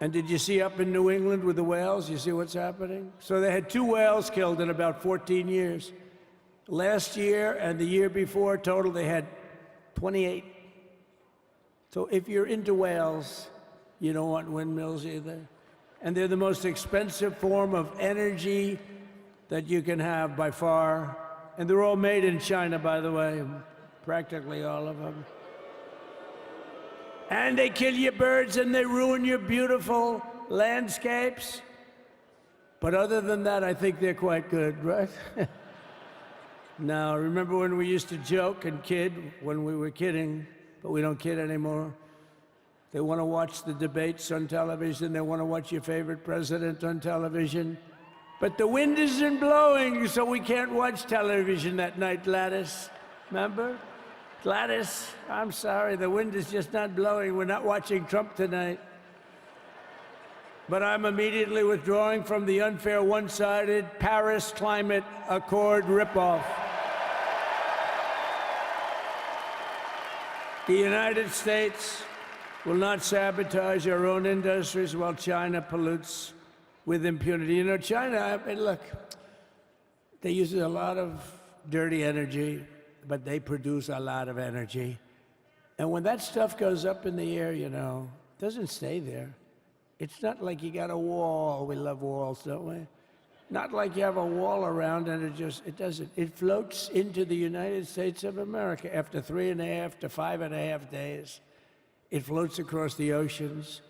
And did you see up in New England with the whales? You see what's happening? So they had 2 whales killed in about 14 years. Last year and the year before, total, they had 28. So if you're into whales, you don't want windmills either. and they're the most expensive form of energy that you can have by far. And they're all made in China, by the way, practically all of them. And they kill your birds and they ruin your beautiful landscapes. But other than that, I think they're quite good, right? Now, remember when we used to joke and kid when we were kidding, but we don't kid anymore? They want to watch the debates on television. They want to watch your favorite president on television. But the wind isn't blowing, so we can't watch television that night, Gladys. Remember? Gladys, I'm sorry, the wind is just not blowing. We're not watching Trump tonight. But I'm immediately withdrawing from the unfair, one-sided Paris Climate Accord ripoff. The United States will not sabotage our own industries while China pollutes with impunity. You know, China, I mean, look, they use a lot of dirty energy, but they produce a lot of energy. And when that stuff goes up in the air, you know, it doesn't stay there. It's not like you got a wall. We love walls, don't we? Not like you have a wall around and it doesn't. It floats into the United States of America after 3.5 to 5.5 days. It floats across the oceans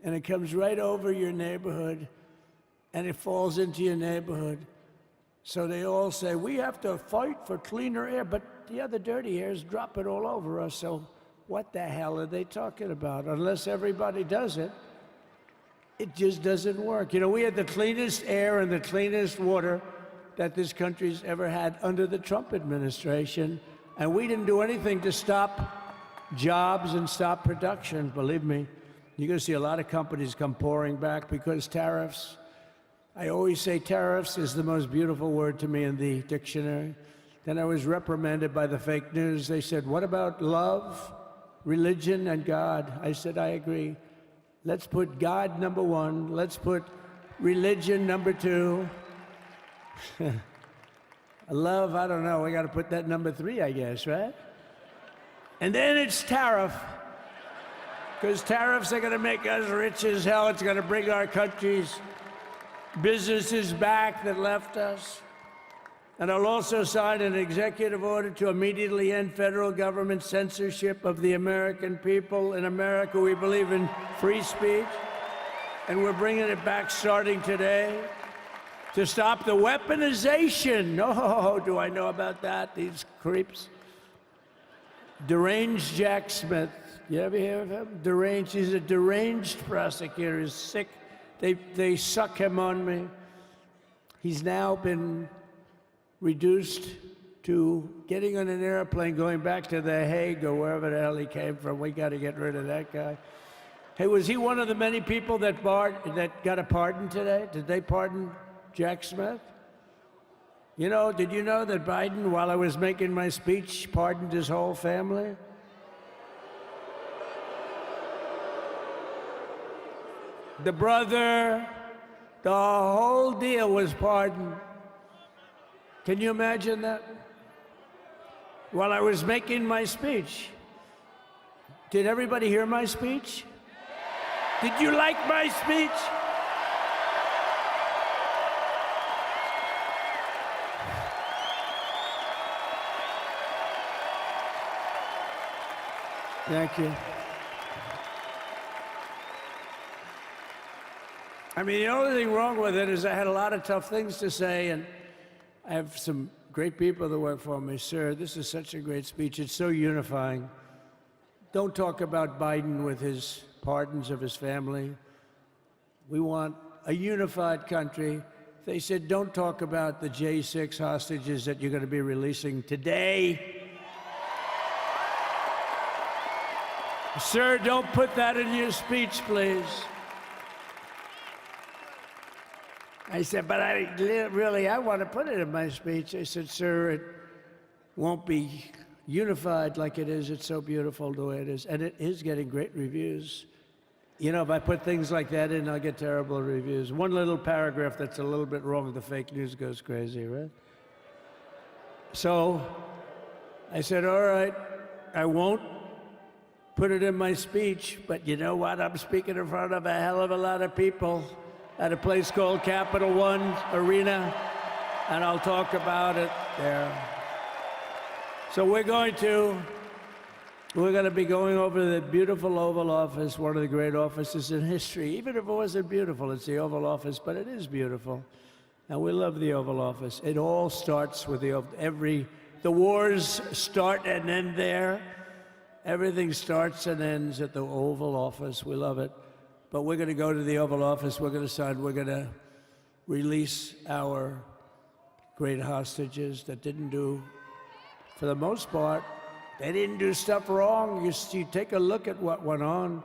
and it comes right over your neighborhood and it falls into your neighborhood. So they all say, we have to fight for cleaner air, but the other dirty air is dropping all over us. So what the hell are they talking about? Unless everybody does it, it just doesn't work. You know, we had the cleanest air and the cleanest water that this country's ever had under the Trump administration, and we didn't do anything to stop jobs and stop production, believe me. You're going to see a lot of companies come pouring back because tariffs. I always say tariffs is the most beautiful word to me in the dictionary. Then I was reprimanded by the fake news. They said, what about love, religion, and God? I said, I agree. Let's put God number one. Let's put religion number two. Love, I don't know. We got to put that number 3, I guess, right? And then it's tariff. Because tariffs are going to make us rich as hell. It's going to bring our country's businesses back that left us. And I'll also sign an executive order to immediately end federal government censorship of the American people. In America, we believe in free speech, and we're bringing it back starting today to stop the weaponization. Oh, do I know about that? These creeps. Deranged Jack Smith. You ever hear of him? Deranged. He's a deranged prosecutor. He's sick. They suck him on me. He's now been reduced to getting on an airplane, going back to The Hague or wherever the hell he came from. We got to get rid of that guy. Hey, was he one of the many people that got a pardon today? Did they pardon Jack Smith? You know, did you know that Biden, while I was making my speech, pardoned his whole family? The brother, the whole deal was pardoned. Can you imagine that? While I was making my speech. Did everybody hear my speech? Did you like my speech? Thank you. I mean, the only thing wrong with it is I had a lot of tough things to say, and I have some great people that work for me. Sir, this is such a great speech. It's so unifying. Don't talk about Biden with his pardons of his family. We want a unified country. They said, don't talk about the J6 hostages that you're going to be releasing today. Sir, don't put that in your speech, please. I said, but I want to put it in my speech. I said, sir, it won't be unified like it is. It's so beautiful the way it is. And it is getting great reviews. You know, if I put things like that in, I'll get terrible reviews. One little paragraph that's a little bit wrong, the fake news goes crazy, right? So I said, all right, I won't put it in my speech, but you know what? I'm speaking in front of a hell of a lot of people. at a place called Capital One Arena, and I'll talk about it there. So we're going to be going over the beautiful Oval Office, one of the great offices in history. Even if it wasn't beautiful, it's the Oval Office, but it is beautiful. And we love the Oval Office. It all starts with the wars start and end there. Everything starts and ends at the Oval Office. We love it. But we're going to go to the Oval Office. We're going to release our great hostages that didn't do, for the most part, they didn't do stuff wrong. You take a look at what went on,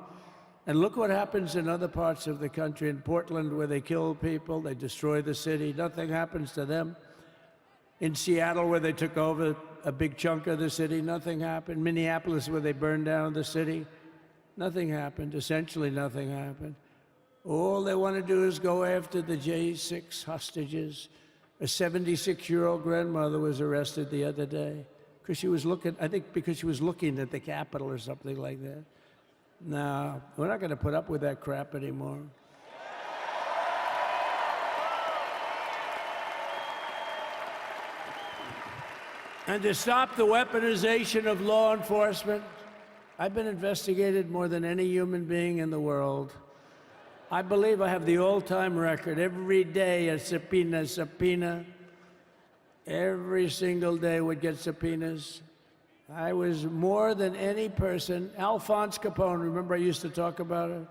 and look what happens in other parts of the country. In Portland, where they kill people, they destroy the city, nothing happens to them. In Seattle, where they took over a big chunk of the city, nothing happened. Minneapolis, where they burned down the city, nothing happened. Essentially nothing happened. All they want to do is go after the J6 hostages. A 76-year-old grandmother was arrested the other day because she was looking, I think because she was looking at the Capitol or something like that. No, we're not going to put up with that crap anymore. And to stop the weaponization of law enforcement, I've been investigated more than any human being in the world. I believe I have the all-time record. Every day a subpoena. Every single day would get subpoenas. I was more than any person. Alphonse Capone, remember I used to talk about it?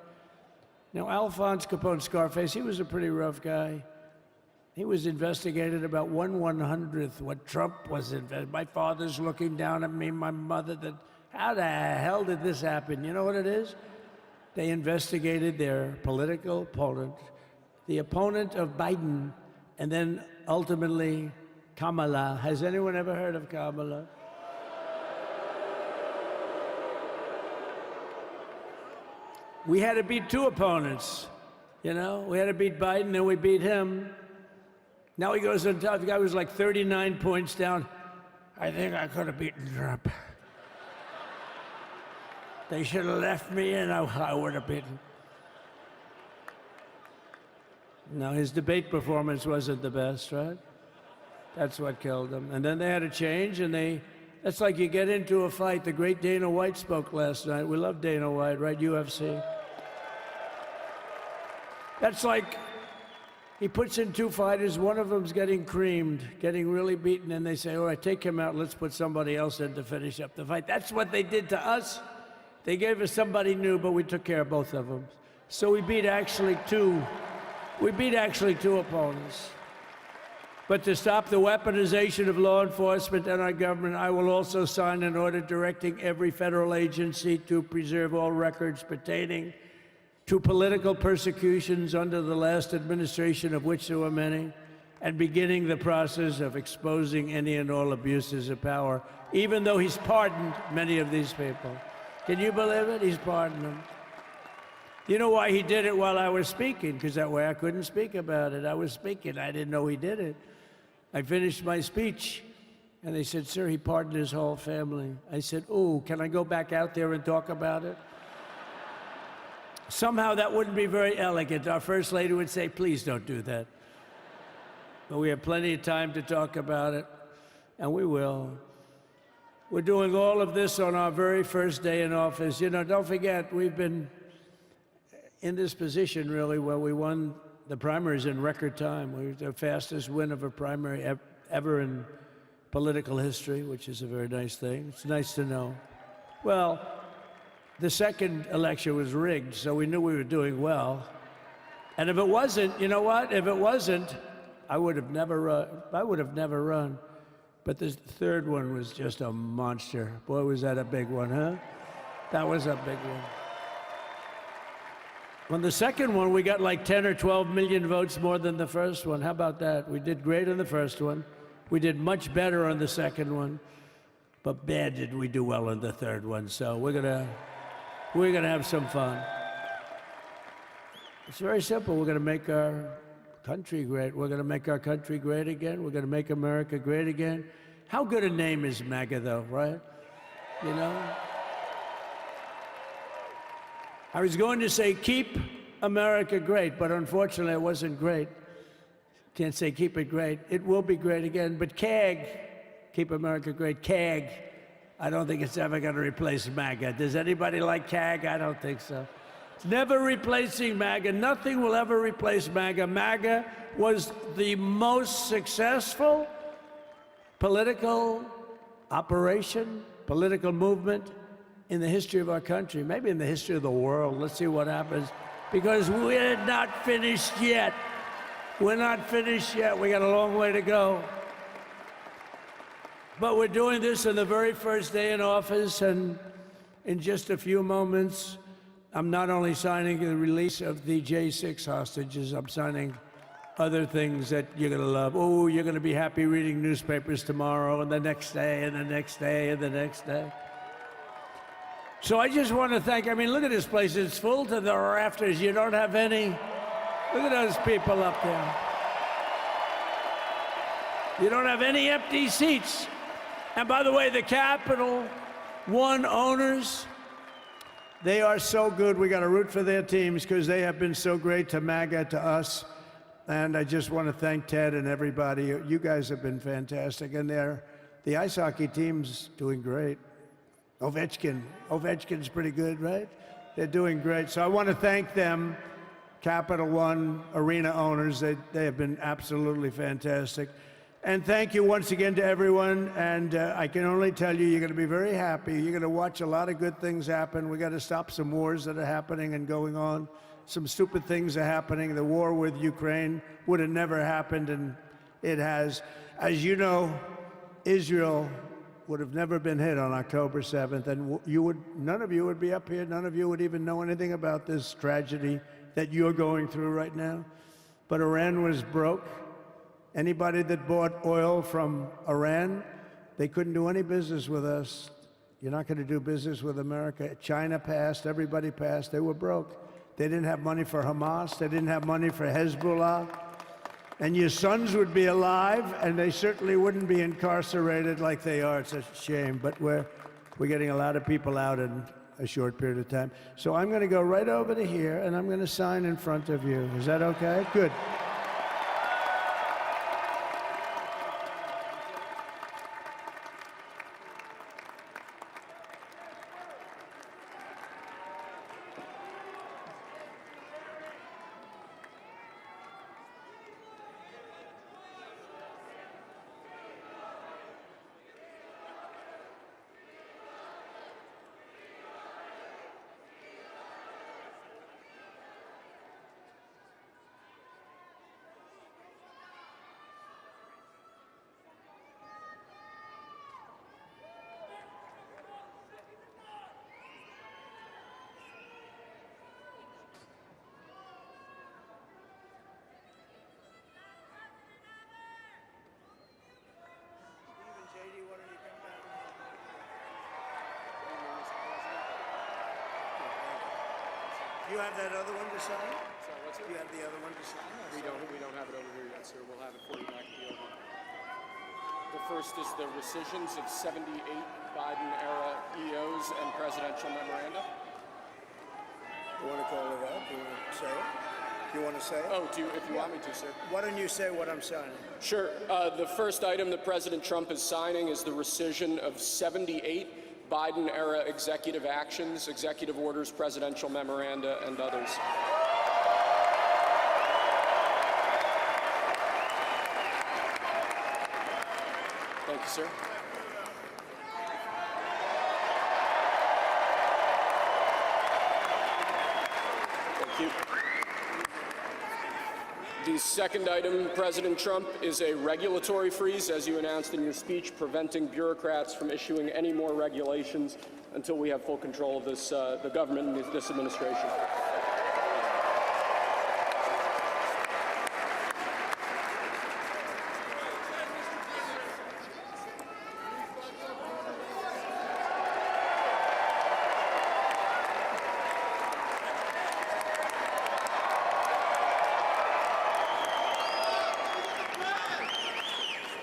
Now, Alphonse Capone, Scarface, he was a pretty rough guy. He was investigated about 1/100th what Trump was investigated. My father's looking down at me, my mother, how the hell did this happen? You know what it is? They investigated their political opponent, the opponent of Biden, and then ultimately Kamala. Has anyone ever heard of Kamala? We had to beat two opponents, you know? We had to beat Biden, then we beat him. Now he goes on top. The guy was like 39 points down. I think I could have beaten Trump. They should have left me and I would have beaten. No, his debate performance wasn't the best, right? That's what killed him. And then they had a change, and that's like you get into a fight. The great Dana White spoke last night. We love Dana White, right? UFC. That's like he puts in two fighters, one of them's getting creamed, getting really beaten, and they say, all right, take him out, let's put somebody else in to finish up the fight. That's what they did to us. They gave us somebody new, but we took care of both of them. So we beat actually two opponents. But to stop the weaponization of law enforcement and our government, I will also sign an order directing every federal agency to preserve all records pertaining to political persecutions under the last administration, of which there were many, and beginning the process of exposing any and all abuses of power, even though he's pardoned many of these people. Can you believe it? He's pardoned them. You know why he did it while I was speaking? Because that way I couldn't speak about it. I was speaking. I didn't know he did it. I finished my speech, and they said, sir, he pardoned his whole family. I said, oh, can I go back out there and talk about it? Somehow that wouldn't be very elegant. Our First Lady would say, please don't do that. But we have plenty of time to talk about it, and we will. We're doing all of this on our very first day in office. You know, don't forget, we've been in this position, really, where we won the primaries in record time. We were the fastest win of a primary ever in political history, which is a very nice thing. It's nice to know. Well, the second election was rigged, so we knew we were doing well. And if it wasn't, you know what? If it wasn't, I would have never run. But the third one was just a monster. Boy, was that a big one, huh? That was a big one. On the second one, we got like 10 or 12 million votes more than the first one. How about that? We did great on the first one. We did much better on the second one. But bad did we do well on the third one. So we're gonna have some fun. It's very simple. We're gonna make our country great. We're gonna make our country great again. We're gonna make America great again. How good a name is MAGA, though, right? You know? I was going to say, keep America great, but unfortunately it wasn't great. Can't say keep it great. It will be great again, but CAG, keep America great, CAG, I don't think it's ever going to replace MAGA. Does anybody like CAG? I don't think so. It's never replacing MAGA. Nothing will ever replace MAGA. MAGA was the most successful political operation, political movement in the history of our country, maybe in the history of the world. Let's see what happens, because we're not finished yet. We're not finished yet. We got a long way to go. But we're doing this on the very first day in office, and in just a few moments, I'm not only signing the release of the J6 hostages, I'm signing other things that you're going to love. Oh, you're going to be happy reading newspapers tomorrow, and the next day, and the next day, and the next day. So I just want to thank, I mean, look at this place. It's full to the rafters. You don't have any, look at those people up there. You don't have any empty seats. And by the way, the Capital One owners, they are so good. We got to root for their teams because they have been so great to MAGA, to us. And I just want to thank Ted and everybody. You guys have been fantastic. And the ice hockey team's doing great. Ovechkin's pretty good, right? They're doing great. So I want to thank them, Capital One arena owners. They have been absolutely fantastic. And thank you once again to everyone. And I can only tell you, you're going to be very happy. You're going to watch a lot of good things happen. We got to stop some wars that are happening and going on. Some stupid things are happening. The war with Ukraine would have never happened, and it has. As you know, Israel would have never been hit on October 7th, and none of you would be up here. None of you would even know anything about this tragedy that you're going through right now. But Iran was broke. Anybody that bought oil from Iran, they couldn't do any business with us. You're not going to do business with America. China passed, everybody passed. They were broke. They didn't have money for Hamas. They didn't have money for Hezbollah. And your sons would be alive, and they certainly wouldn't be incarcerated like they are. It's a shame, but we're getting a lot of people out in a short period of time. So I'm going to go right over to here, and I'm going to sign in front of you. Is that okay? Good. You have that other one to sign? Sorry, what's it? You have the other one to sign? We don't have it over here yet, sir. We'll have it for you back at the oval. The first is the rescissions of 78 Biden-era EOs and presidential memoranda. You want to call it out? Do you want to say it? You want to say it? Oh, if you want me to, sir. Why don't you say what I'm signing? Sure. The first item that President Trump is signing is the rescission of 78 Biden-era executive actions, executive orders, presidential memoranda, and others. Thank you, sir. Thank you. The second item, President Trump, is a regulatory freeze, as you announced in your speech, preventing bureaucrats from issuing any more regulations until we have full control of this, the government and this administration.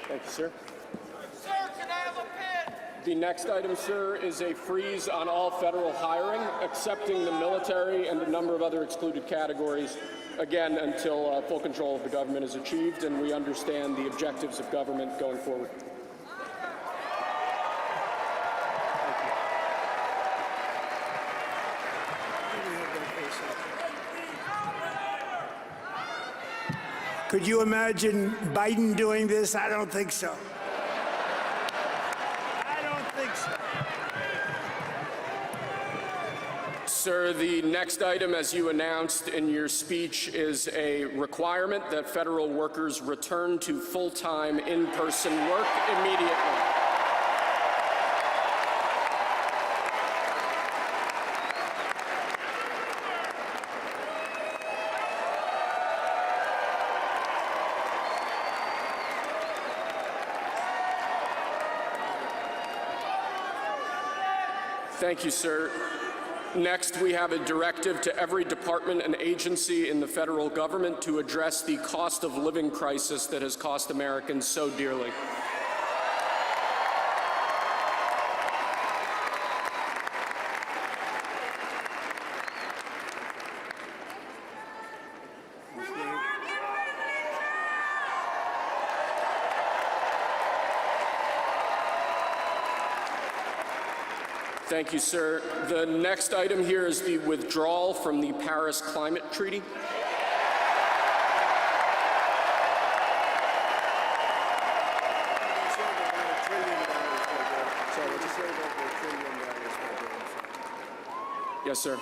Thank you, sir. Sir, can I have a pen? The next item, sir, is a freeze on all federal hiring, excepting the military and a number of other excluded categories, again, until full control of the government is achieved and we understand the objectives of government going forward. Could you imagine Biden doing this? I don't think so. I don't think so. Sir, the next item, as you announced in your speech, is a requirement that federal workers return to full-time in-person work immediately. Thank you, sir. Next, we have a directive to every department and agency in the federal government to address the cost of living crisis that has cost Americans so dearly. Thank you, sir. The next item here is the withdrawal from the Paris Climate Treaty. Yes, sir.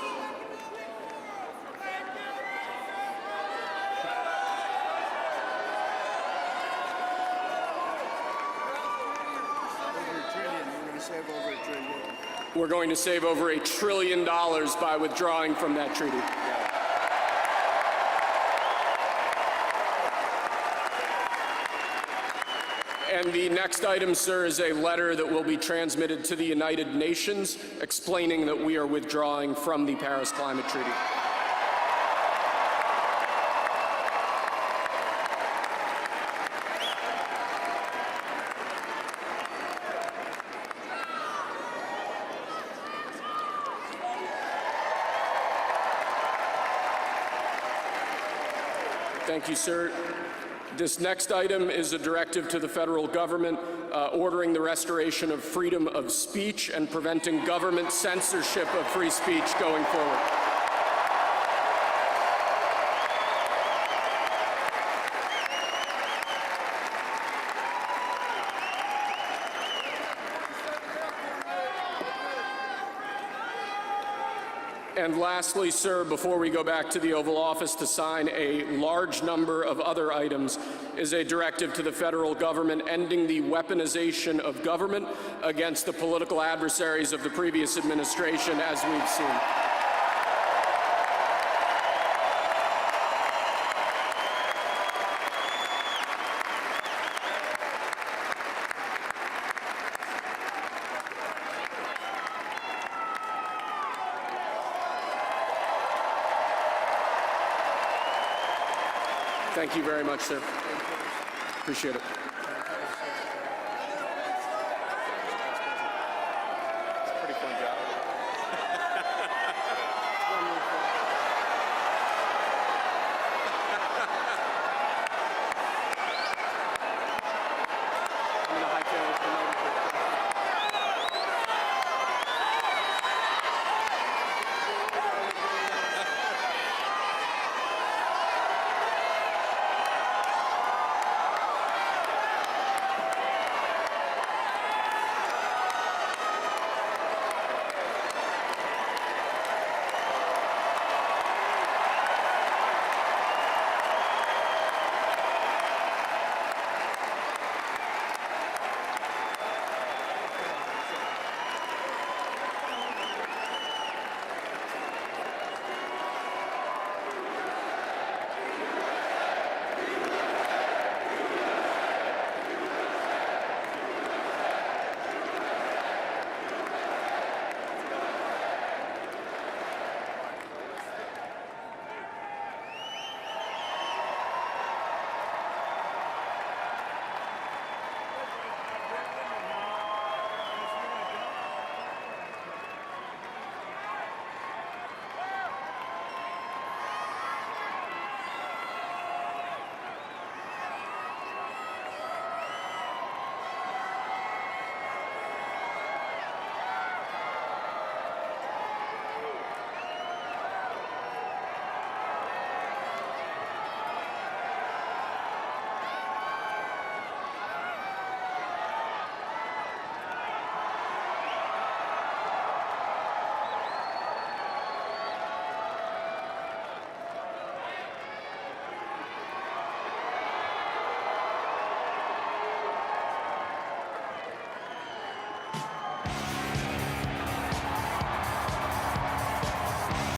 We're going to save over $1 trillion by withdrawing from that treaty. And the next item, sir, is a letter that will be transmitted to the United Nations explaining that we are withdrawing from the Paris Climate Treaty. Thank you, sir. This next item is a directive to the federal government ordering the restoration of freedom of speech and preventing government censorship of free speech going forward. And lastly, sir, before we go back to the Oval Office to sign a large number of other items, is a directive to the federal government ending the weaponization of government against the political adversaries of the previous administration, as we've seen. Thank you very much, sir. Appreciate it.